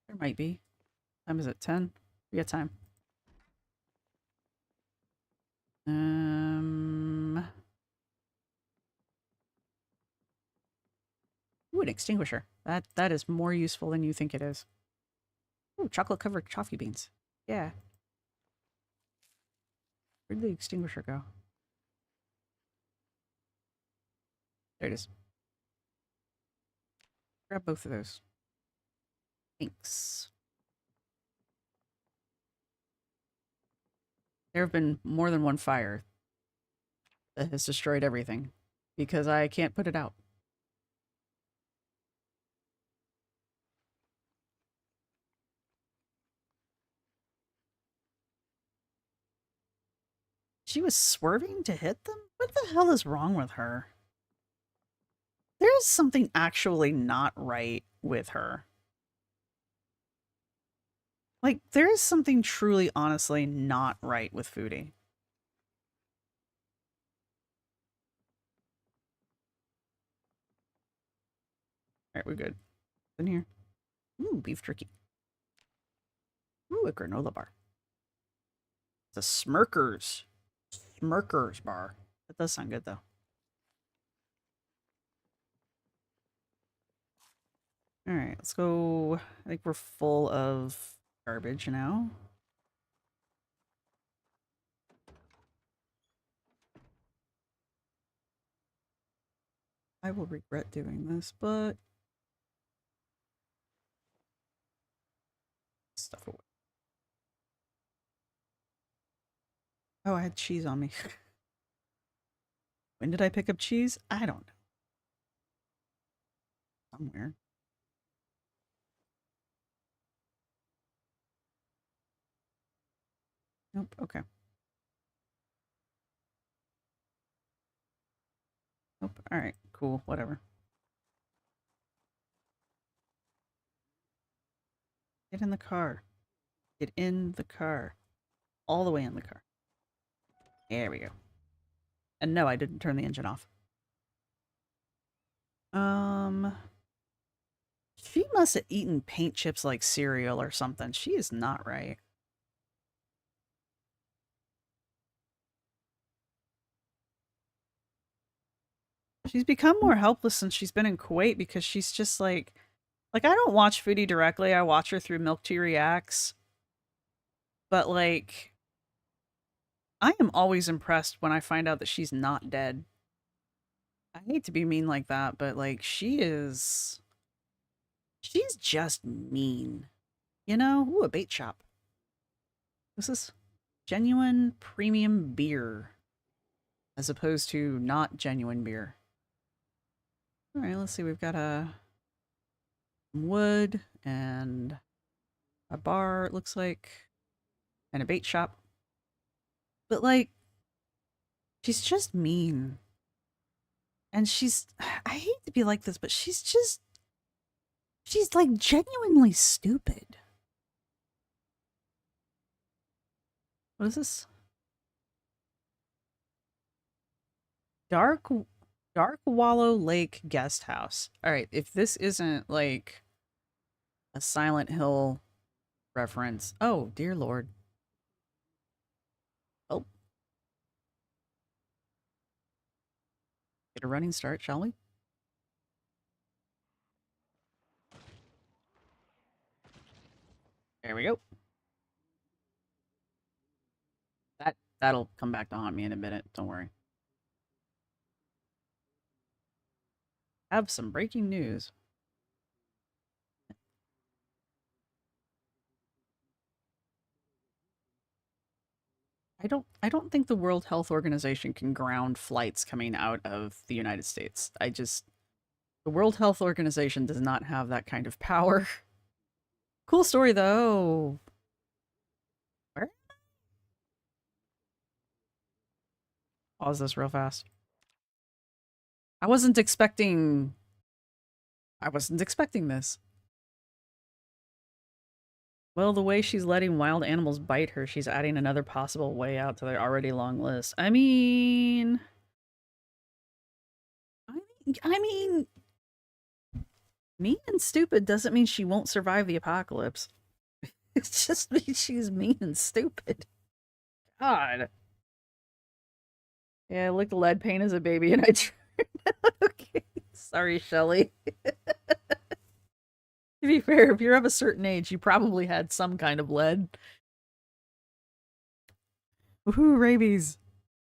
There might be. What time is it? 10? We got time. Ooh, an extinguisher. That is more useful than you think it is. Ooh, chocolate-covered coffee beans. Yeah. Where'd the extinguisher go? There it is. Grab both of those. Thanks. There have been more than one fire that has destroyed everything because I can't put it out. She was swerving to hit them? What the hell is wrong with her? There's something actually not right with her. Like, there is something truly, honestly not right with Foodie. Alright, we're good. In here. Ooh, beef jerky. Ooh, a granola bar. It's a Smirkers bar. That does sound good, though. Alright, let's go. I think we're full of garbage now. I will regret doing this, but stuff away. Oh, I had cheese on me. When did I pick up cheese? I don't know. Somewhere. Nope. Okay. Nope. All right. Cool. Whatever. Get in the car. Get in the car. All the way in the car. There we go. And no, I didn't turn the engine off. She must have eaten paint chips like cereal or something. She is not right. She's become more helpless since she's been in Kuwait because she's just I don't watch Foodie directly. I watch her through Milk Tea Reacts. But like, I am always impressed when I find out that she's not dead. I hate to be mean like that, but like, she's just mean. You know? Ooh, a bait shop. This is genuine premium beer as opposed to not genuine beer. All right, let's see. We've got a wood and a bar, it looks like, and a bait shop. But like, she's just mean. And I hate to be like this, but she's like genuinely stupid. What is this? Dark Wallow Lake Guest House. All right, if this isn't like a Silent Hill reference. Oh, dear Lord. Oh. Get a running start, shall we? There we go. That'll come back to haunt me in a minute. Don't worry. Have some breaking news. I don't think the World Health Organization can ground flights coming out of the United States. The World Health Organization does not have that kind of power. Cool story though. Where? Pause this real fast. I wasn't expecting this. Well, the way she's letting wild animals bite her, she's adding another possible way out to their already long list. I mean, mean, mean and stupid doesn't mean she won't survive the apocalypse. It just means she's mean and stupid. God. Yeah, I licked lead paint as a baby and I turned out okay. Sorry, Shelly. To be fair, if you're of a certain age, you probably had some kind of lead. Woohoo, rabies.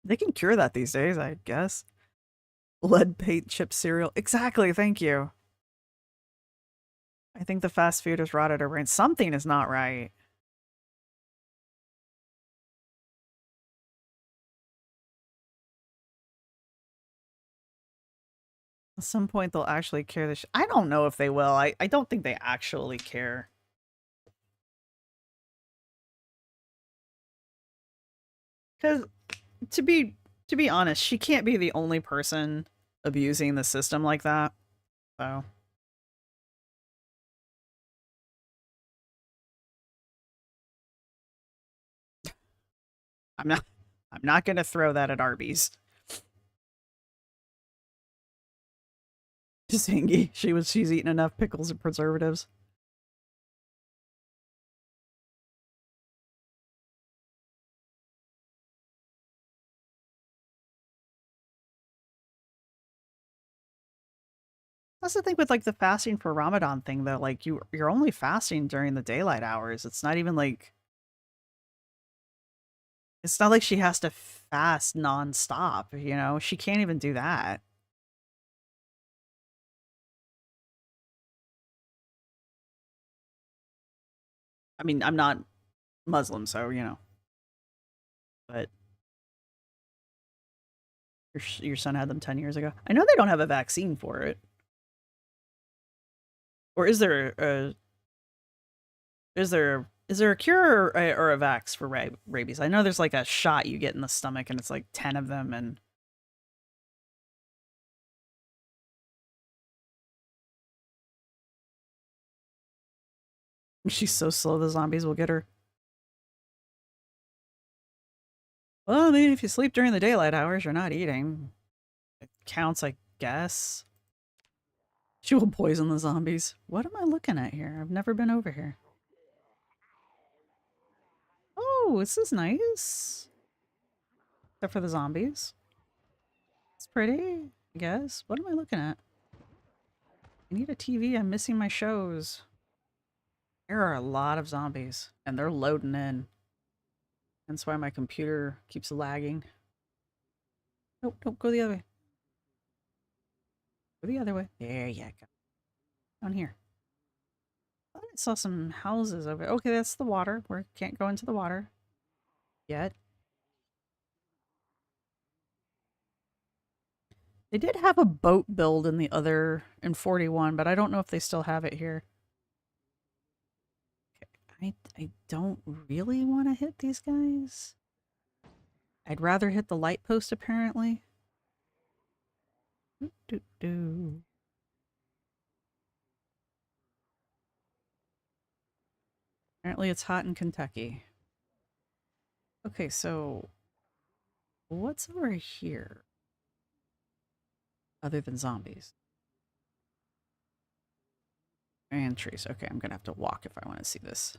They can cure that these days, I guess. Lead paint chip cereal. Exactly, thank you. I think the fast food has rotted her brain. Something is not right. At some point, they'll actually care this. I don't know if they will. I don't think they actually care. Because to be honest, she can't be the only person abusing the system like that. So I'm not gonna throw that at Arby's. Singy. She's eaten enough pickles and preservatives. That's the thing with like the fasting for Ramadan thing though. Like you're only fasting during the daylight hours. It's not even like it's not like she has to fast nonstop, you know? She can't even do that. I mean, I'm not Muslim, so, you know. But your son had them 10 years ago. I know they don't have a vaccine for it. Or is there a is there a cure or a vax for rabies? I know there's like a shot you get in the stomach and it's like 10 of them and she's so slow the zombies will get her. Well, I mean, if you sleep during the daylight hours, you're not eating. It counts, I guess. She will poison the zombies. What am I looking at here? I've never been over here. Oh, this is nice. Except for the zombies. It's pretty, I guess. What am I looking at? I need a TV. I'm missing my shows. There are a lot of zombies, and they're loading in. That's why my computer keeps lagging. Nope, nope, go the other way. Go the other way. There you go. Down here. I thought I saw some houses over. Okay, that's the water. We can't go into the water yet. They did have a boat build in the other in 41, but I don't know if they still have it here. Okay, I don't really want to hit these guys. I'd rather hit the light post apparently. Apparently it's hot in Kentucky. Okay, so what's over here? Other than zombies. And trees. Okay, I'm gonna have to walk if I want to see this.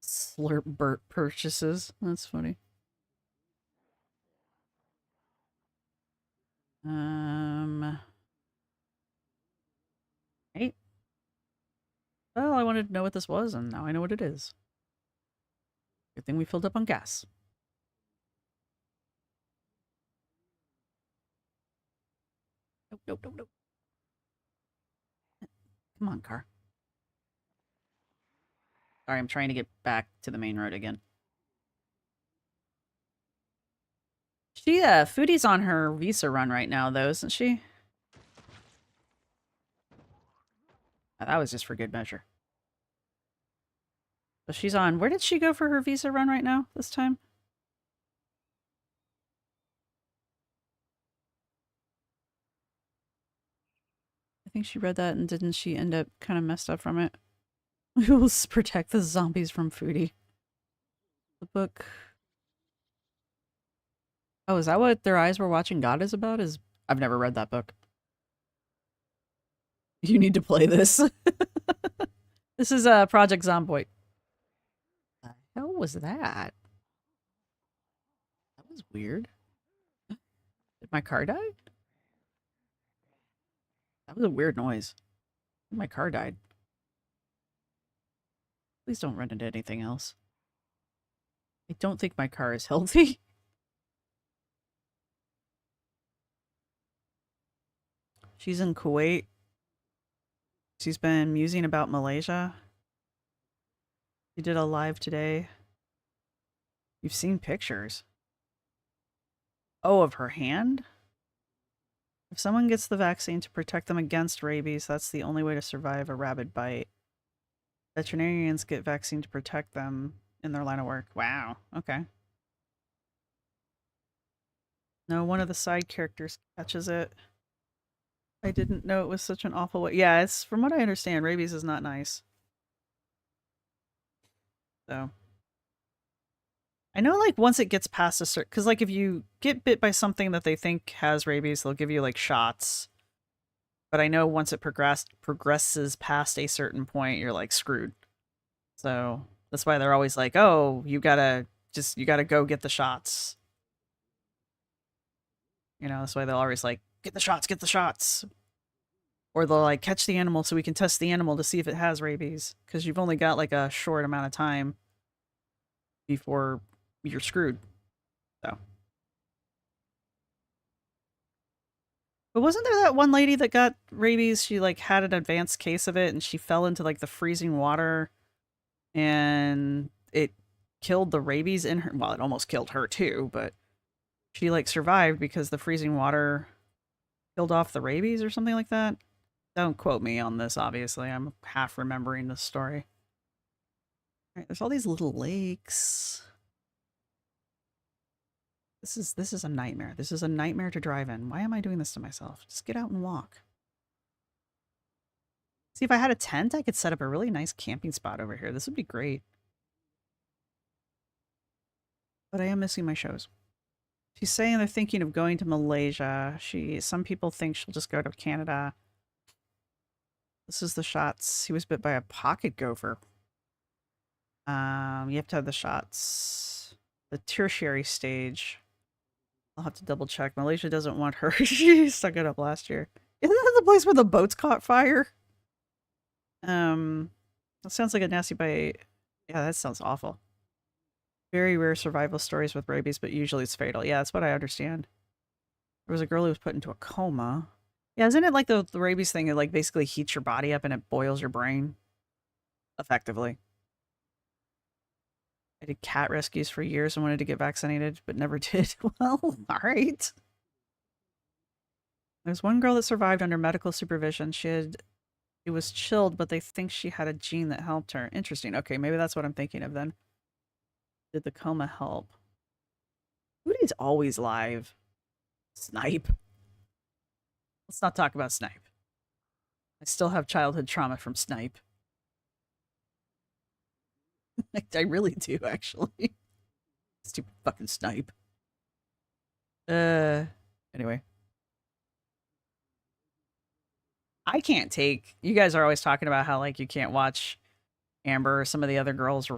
Slurp Burt purchases. That's funny. Right. Well, I wanted to know what this was, and now I know what it is. Good thing we filled up on gas. Nope, nope, nope, nope. Come on, car. Sorry, I'm trying to get back to the main road again. She, Foodie's on her visa run right now, though, isn't she? Oh, that was just for good measure. So she's on. Where did she go for her visa run right now this time? I think she read that and didn't she end up kind of messed up from it? We will protect the zombies from Foodie. The book. Oh, is that what Their Eyes Were Watching God is about? I've never read that book. You need to play this. This is Project Zomboid. The hell was that? That was weird. Did my car die? That was a weird noise. My car died. Please don't run into anything else. I don't think my car is healthy. She's in Kuwait. She's been musing about Malaysia. She did a live today. You've seen pictures. Oh, of her hand? If someone gets the vaccine to protect them against rabies, that's the only way to survive a rabid bite. Veterinarians get vaccine to protect them in their line of work. Wow. Okay. No, one of the side characters catches it. I didn't know it was such an awful way. Yeah, it's from what I understand, rabies is not nice. So I know like once it gets past a certain, because like if you get bit by something that they think has rabies, they'll give you like shots but I know once it progresses past a certain point, you're like screwed. So that's why they're always like, "Oh, you gotta go get the shots." You know, that's why they'll always like, "Get the shots, get the shots." Or they'll like catch the animal so we can test the animal to see if it has rabies, because you've only got like a short amount of time before you're screwed. So, but wasn't there that one lady that got rabies? She like had an advanced case of it, and she fell into like the freezing water, and it killed the rabies in her. Well, it almost killed her too, but she like survived because the freezing water killed off the rabies or something like that. Don't quote me on this, obviously. I'm half remembering the story. All right, there's all these little lakes. This is a nightmare. This is a nightmare to drive in. Why am I doing this to myself? Just get out and walk. See, if I had a tent, I could set up a really nice camping spot over here. This would be great. But I am missing my shows. She's saying they're thinking of going to Malaysia. Some people think she'll just go to Canada. This is the shots. He was bit by a pocket gopher. You have to have the shots. The tertiary stage. I'll have to double check. Malaysia doesn't want her. She stuck it up last year. Isn't that the place where the boats caught fire? That sounds like a nasty bite. Yeah, that sounds awful. Very rare survival stories with rabies, but usually it's fatal. Yeah, that's what I understand. There was a girl who was put into a coma. Yeah, isn't it like the rabies thing? It like basically heats your body up and it boils your brain effectively. I did cat rescues for years and wanted to get vaccinated, but never did. Well, all right. There's one girl that survived under medical supervision. She was chilled, but they think she had a gene that helped her. Interesting. Okay, maybe that's what I'm thinking of then. Did the coma help? Foodie's always live. Snipe. Let's not talk about Snipe. I still have childhood trauma from Snipe. I really do, actually. Stupid fucking Snipe. Anyway. I can't take... You guys are always talking about how, like, you can't watch Amber or some of the other girls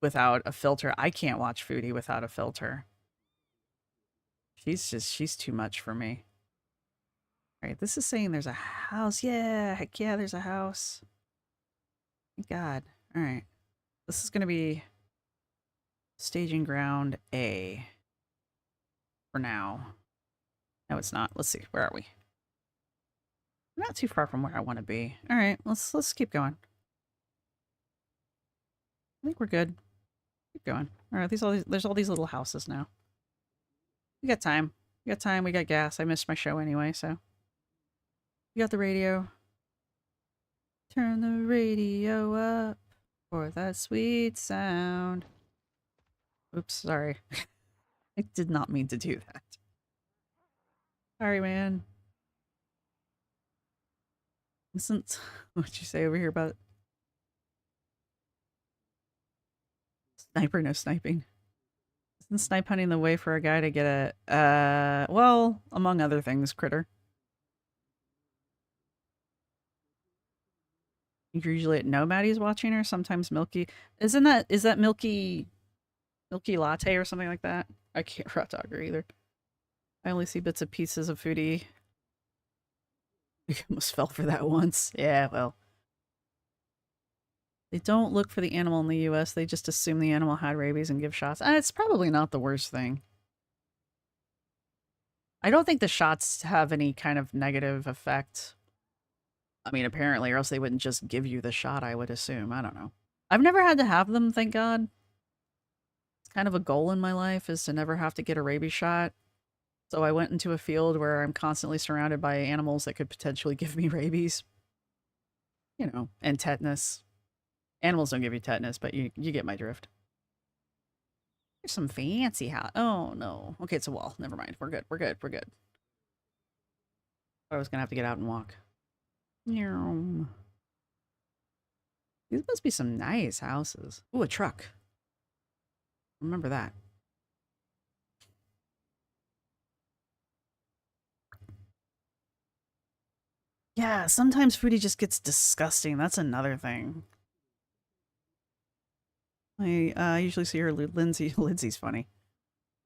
without a filter. I can't watch Foodie without a filter. She's too much for me. All right, this is saying there's a house. Yeah, heck yeah, there's a house. Thank God. All right. This is going to be staging ground A for now. No, it's not. Let's see. Where are we? We're not too far from where I want to be. All right, let's keep going. I think we're good. Keep going. All right, there's all these little houses now. We got time. We got time. We got gas. I missed my show anyway, so. We got the radio. Turn the radio up for that sweet sound. Oops, sorry. I did not mean to do that. Sorry, man. Isn't what'd you say over here about sniper? No sniping. Isn't snipe hunting the way for a guy to get a well, among other things, critter? You're usually at Nomad he's watching her, sometimes Milky. Is that Milky Latte or something like that? I can't Raw Dogger either. I only see bits of pieces of Foodie. I almost fell for that once. Yeah, well. They don't look for the animal in the US. They just assume the animal had rabies and give shots. And it's probably not the worst thing. I don't think the shots have any kind of negative effect. I mean, apparently, or else they wouldn't just give you the shot, I would assume. I don't know. I've never had to have them, thank God. It's kind of a goal in my life, is to never have to get a rabies shot. So I went into a field where I'm constantly surrounded by animals that could potentially give me rabies. You know, and tetanus. Animals don't give you tetanus, but you get my drift. There's some fancy house. Oh, no. Okay, it's a wall. Never mind. We're good. We're good. We're good. I was going to have to get out and walk. These must be some nice houses. Ooh, a truck. Remember that. Yeah, sometimes foodie just gets disgusting. That's another thing. I usually see her Lindsay. Lindsay's funny.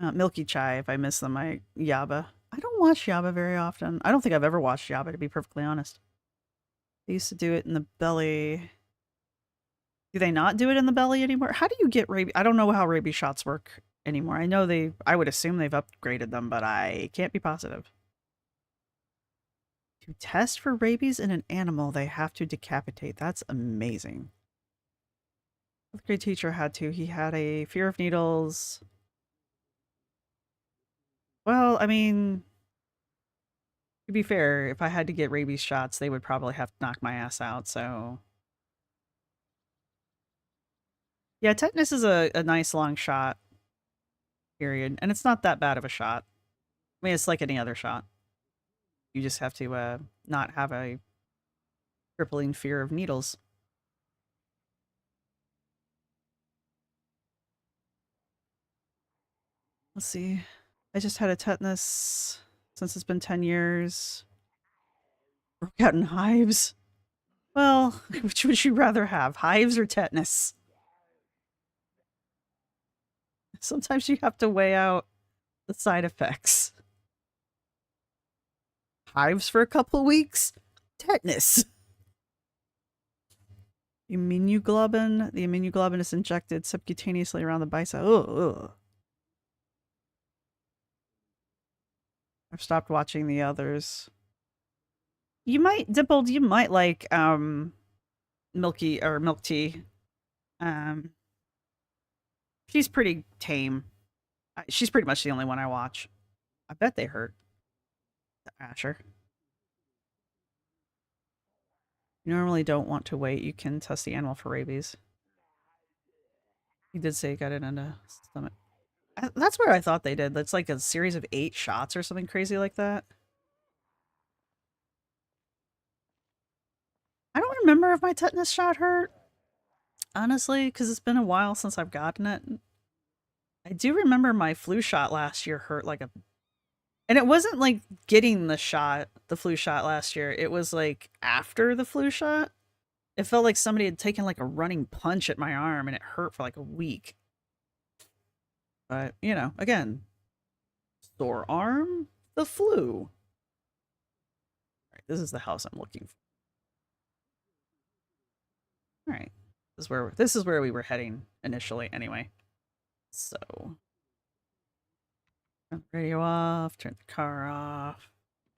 Milky Chai, if I miss them, I Yaba. I don't watch Yaba very often. I don't think I've ever watched Yaba, to be perfectly honest. They used to do it in the belly. Do they not do it in the belly anymore? How do you get rabies? I don't know how rabies shots work anymore. I know I would assume they've upgraded them, but I can't be positive. To test for rabies in an animal, they have to decapitate. That's amazing. The grade teacher had to. He had a fear of needles. Well, I mean, to be fair, if I had to get rabies shots, they would probably have to knock my ass out, so. Yeah, tetanus is a nice long shot, period. And it's not that bad of a shot. I mean, it's like any other shot. You just have to not have a crippling fear of needles. Let's see. I just had a tetanus since it's been 10 years. Broke out in hives. Well, which would you rather have, hives or tetanus? Sometimes you have to weigh out the side effects. Hives for a couple of weeks? Tetanus. Immunoglobulin. The immunoglobulin is injected subcutaneously around the bicep. Ugh. I've stopped watching the others. You might, Dimpled, you might like Milky or Milk Tea. Um she's pretty tame. She's pretty much the only one I watch. I bet they hurt. Asher. You normally don't want to wait. You can test the animal for rabies. He did say he got it in the stomach. That's where I thought they did. That's like a series of 8 shots or something crazy like that. I don't remember if my tetanus shot hurt, honestly, because it's been a while since I've gotten it. I do remember my flu shot last year hurt like a. And it wasn't like getting the flu shot last year. It was like after the flu shot. It felt like somebody had taken like a running punch at my arm and it hurt for like a week. But, again, sore arm, the flu. All right, this is the house I'm looking for. All right. This is where we were heading initially anyway. So, turn the radio off, turn the car off,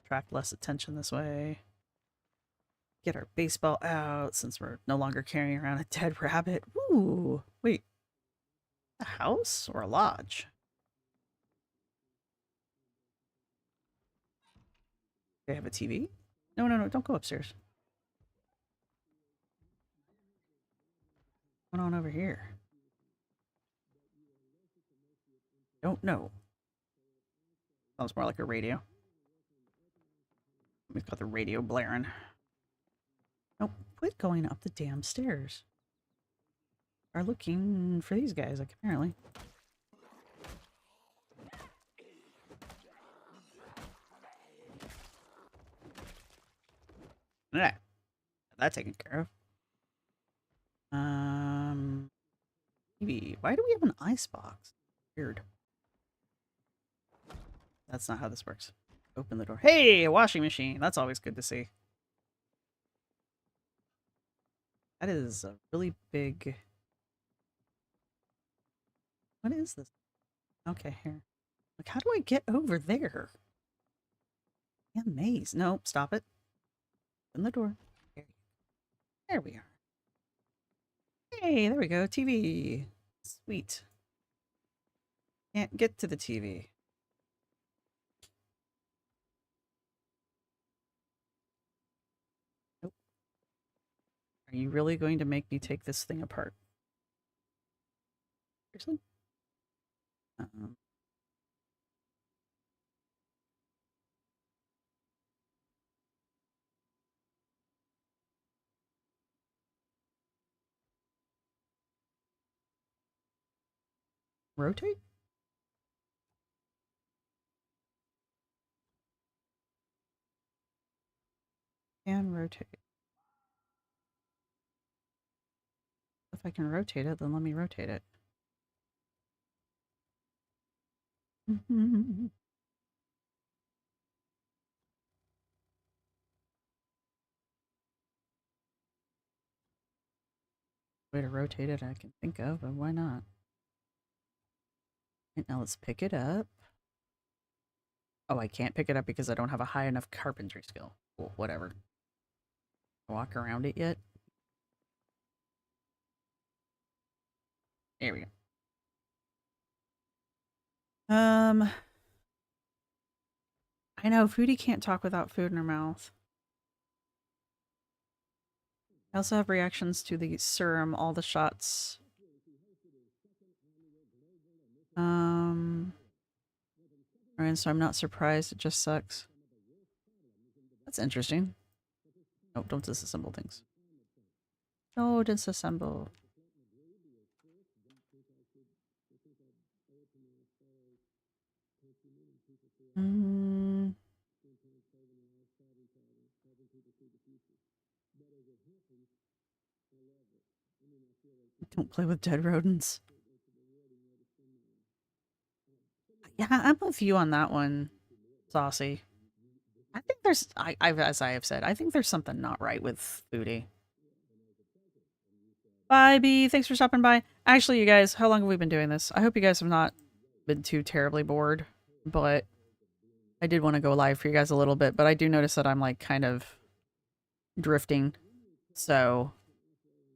attract less attention this way. Get our baseball out since we're no longer carrying around a dead rabbit. Ooh, wait. A house or a lodge? They have a TV? No, don't go upstairs. What's going on over here? Don't know. Sounds more like a radio. We've got the radio blaring. Nope, quit going up the damn stairs. Are looking for these guys, like, apparently. Yeah, that taken care of. TV. Why do we have an icebox? Weird. That's not how this works. Open the door. Hey, a washing machine. That's always good to see. That is a really big. What is this? Okay, here. Like, how do I get over there? Yeah, maze. Nope, stop it. Open the door. There we are. Hey, there we go. TV. Sweet. Can't get to the TV. Nope. Are you really going to make me take this thing apart? Seriously? Rotate? Can rotate. If I can rotate it, then let me rotate it. Way to rotate it I can think of, but why not? And now let's pick it up. Oh, I can't pick it up because I don't have a high enough carpentry skill. Well, whatever. Walk around it yet? There we go. I know, Foodie can't talk without food in her mouth. I also have reactions to the serum, all the shots. Alright, so I'm not surprised, it just sucks. That's interesting. Oh, don't disassemble things. Oh, disassemble. Don't play with dead rodents. Yeah, I'm with you on that one, Saucy. I think there's, as I have said, I think there's something not right with Foodie. Bye, B. Thanks for stopping by. Actually, you guys, how long have we been doing this? I hope you guys have not been too terribly bored, but I did want to go live for you guys a little bit, but I do notice that I'm like kind of drifting. So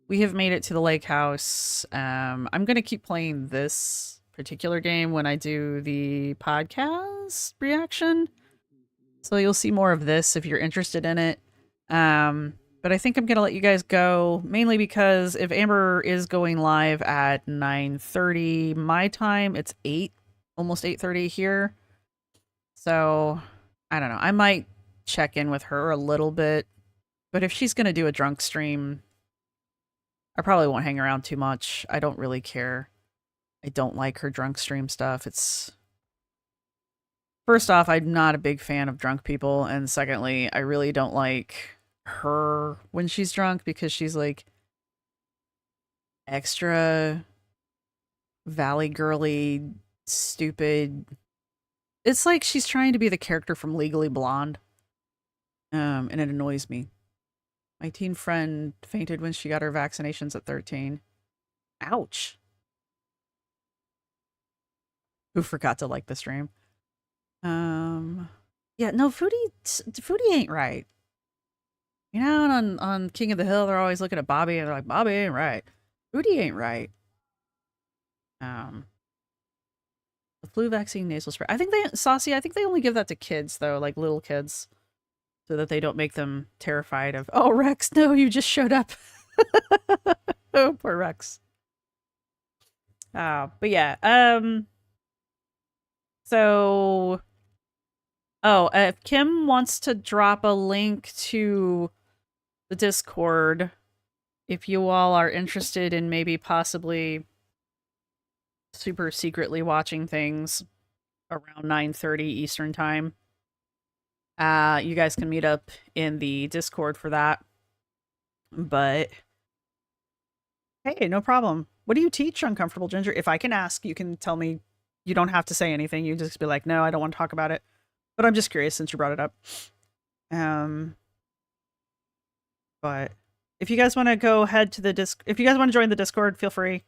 we have made it to the lake house. I'm going to keep playing this particular game when I do the podcast reaction. So you'll see more of this if you're interested in it. But I think I'm going to let you guys go, mainly because if Amber is going live at 9:30 my time, it's 8, almost 8:30 here. So, I don't know. I might check in with her a little bit. But if she's going to do a drunk stream, I probably won't hang around too much. I don't really care. I don't like her drunk stream stuff. First off, I'm not a big fan of drunk people. And secondly, I really don't like her when she's drunk because she's like extra valley girly, stupid. It's like she's trying to be the character from Legally Blonde. And it annoys me. My teen friend fainted when she got her vaccinations at 13. Ouch. Who forgot to like the stream? Yeah, no, Foodie ain't right. You know, on King of the Hill, they're always looking at Bobby and they're like, Bobby ain't right. Foodie ain't right. The flu vaccine nasal spray. I think I think they only give that to kids though, like little kids. So that they don't make them terrified of, oh, Rex, no, you just showed up. Oh, poor Rex. But yeah, so, if Kim wants to drop a link to the Discord, if you all are interested in maybe possibly super secretly watching things around 9:30 Eastern time, you guys can meet up in the Discord for that. But hey, no problem. What do you teach, Uncomfortable Ginger? If I can ask, you can tell me. You don't have to say anything. You just be like, no, I don't want to talk about it. But I'm just curious since you brought it up. But if you guys want to go head to the if you guys want to join the Discord, feel free.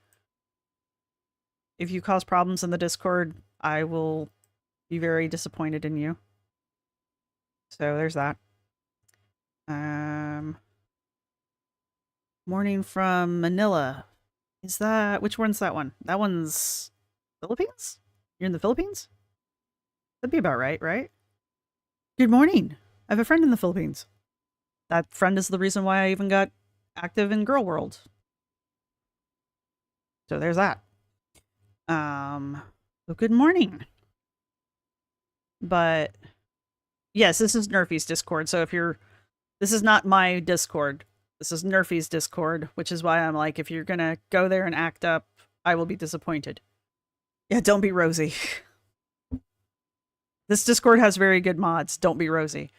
If you cause problems in the Discord, I will be very disappointed in you. So there's that. Morning from Manila. Is that, which one's that one? That one's Philippines? You're in the Philippines? That'd be about right, right? Good morning. I have a friend in the Philippines. That friend is the reason why I even got active in Girl World. So there's that. So good morning. But yes, this is Nerfy's Discord. So this is not my Discord. This is Nerfy's Discord, which is why I'm like, if you're gonna go there and act up, I will be disappointed. Yeah, don't be Rosee. This Discord has very good mods. Don't be Rosee.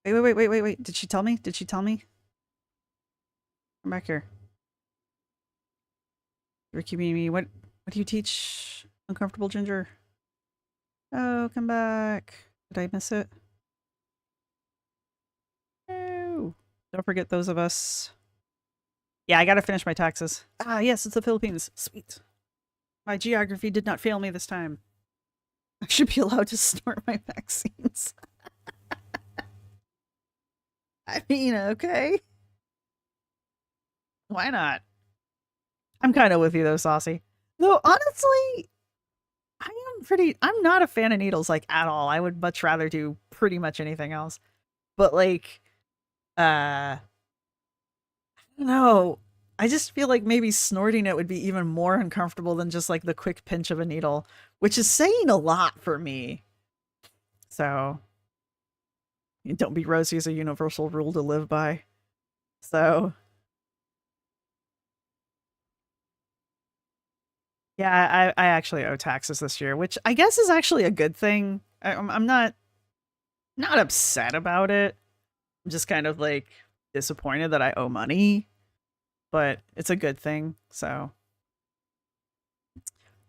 Wait. Did she tell me? Did she tell me? Come back here. Ricky Mimi, what do you teach? Uncomfortable Ginger? Oh, come back. Did I miss it? No. Don't forget those of us. Yeah, I gotta finish my taxes. Ah, yes, it's the Philippines. Sweet. My geography did not fail me this time. I should be allowed to snort my vaccines. I mean, okay. Why not? I'm kind of with you though, Saucy. Though, honestly, I'm not a fan of needles, like, at all. I would much rather do pretty much anything else. But, like, I don't know. I just feel like maybe snorting it would be even more uncomfortable than just, like, the quick pinch of a needle, which is saying a lot for me. So, don't be Rosee is a universal rule to live by. So, yeah, I actually owe taxes this year, which I guess is actually a good thing. I'm not upset about it. I'm just kind of like disappointed that I owe money, but it's a good thing. So,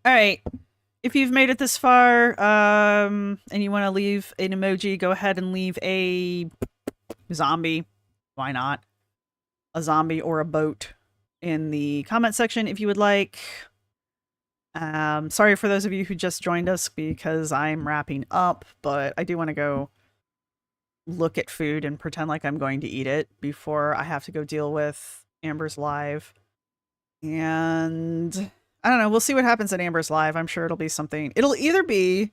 all right. If you've made it this far, and you want to leave an emoji, go ahead and leave a zombie. Why not? A zombie or a boat in the comment section if you would like. Sorry for those of you who just joined us because I'm wrapping up, but I do want to go look at food and pretend like I'm going to eat it before I have to go deal with Amber's live. And I don't know, we'll see what happens at Amber's live. I'm sure it'll be something. It'll either be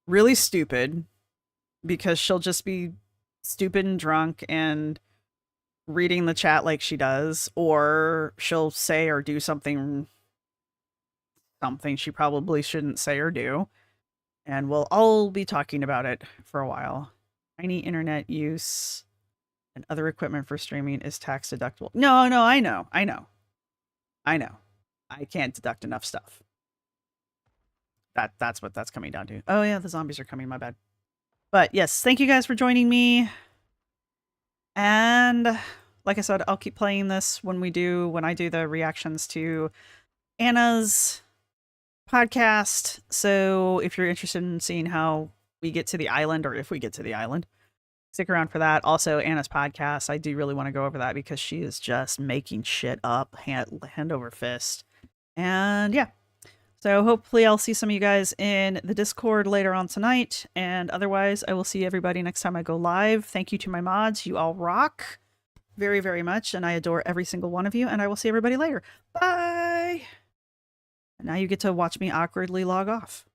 really stupid because she'll just be stupid and drunk and reading the chat like she does, or she'll say or do something she probably shouldn't say or do, and we'll all be talking about it for a while. Tiny internet use and other equipment for streaming is tax deductible. No, I know. I can't deduct enough stuff. That's what that's coming down to. Oh yeah, the zombies are coming, my bad. But yes, thank you guys for joining me. And like I said, I'll keep playing this when I do the reactions to Anna's podcast. So if you're interested in seeing how we get to the island, or if we get to the island, stick around for that. Also, Anna's podcast, I do really want to go over that because she is just making shit up hand over fist. And yeah, so hopefully I'll see some of you guys in the Discord later on tonight. And otherwise, I will see everybody next time I go live. Thank you to my mods. You all rock very, very much. And I adore every single one of you. And I will see everybody later. Bye. And now you get to watch me awkwardly log off.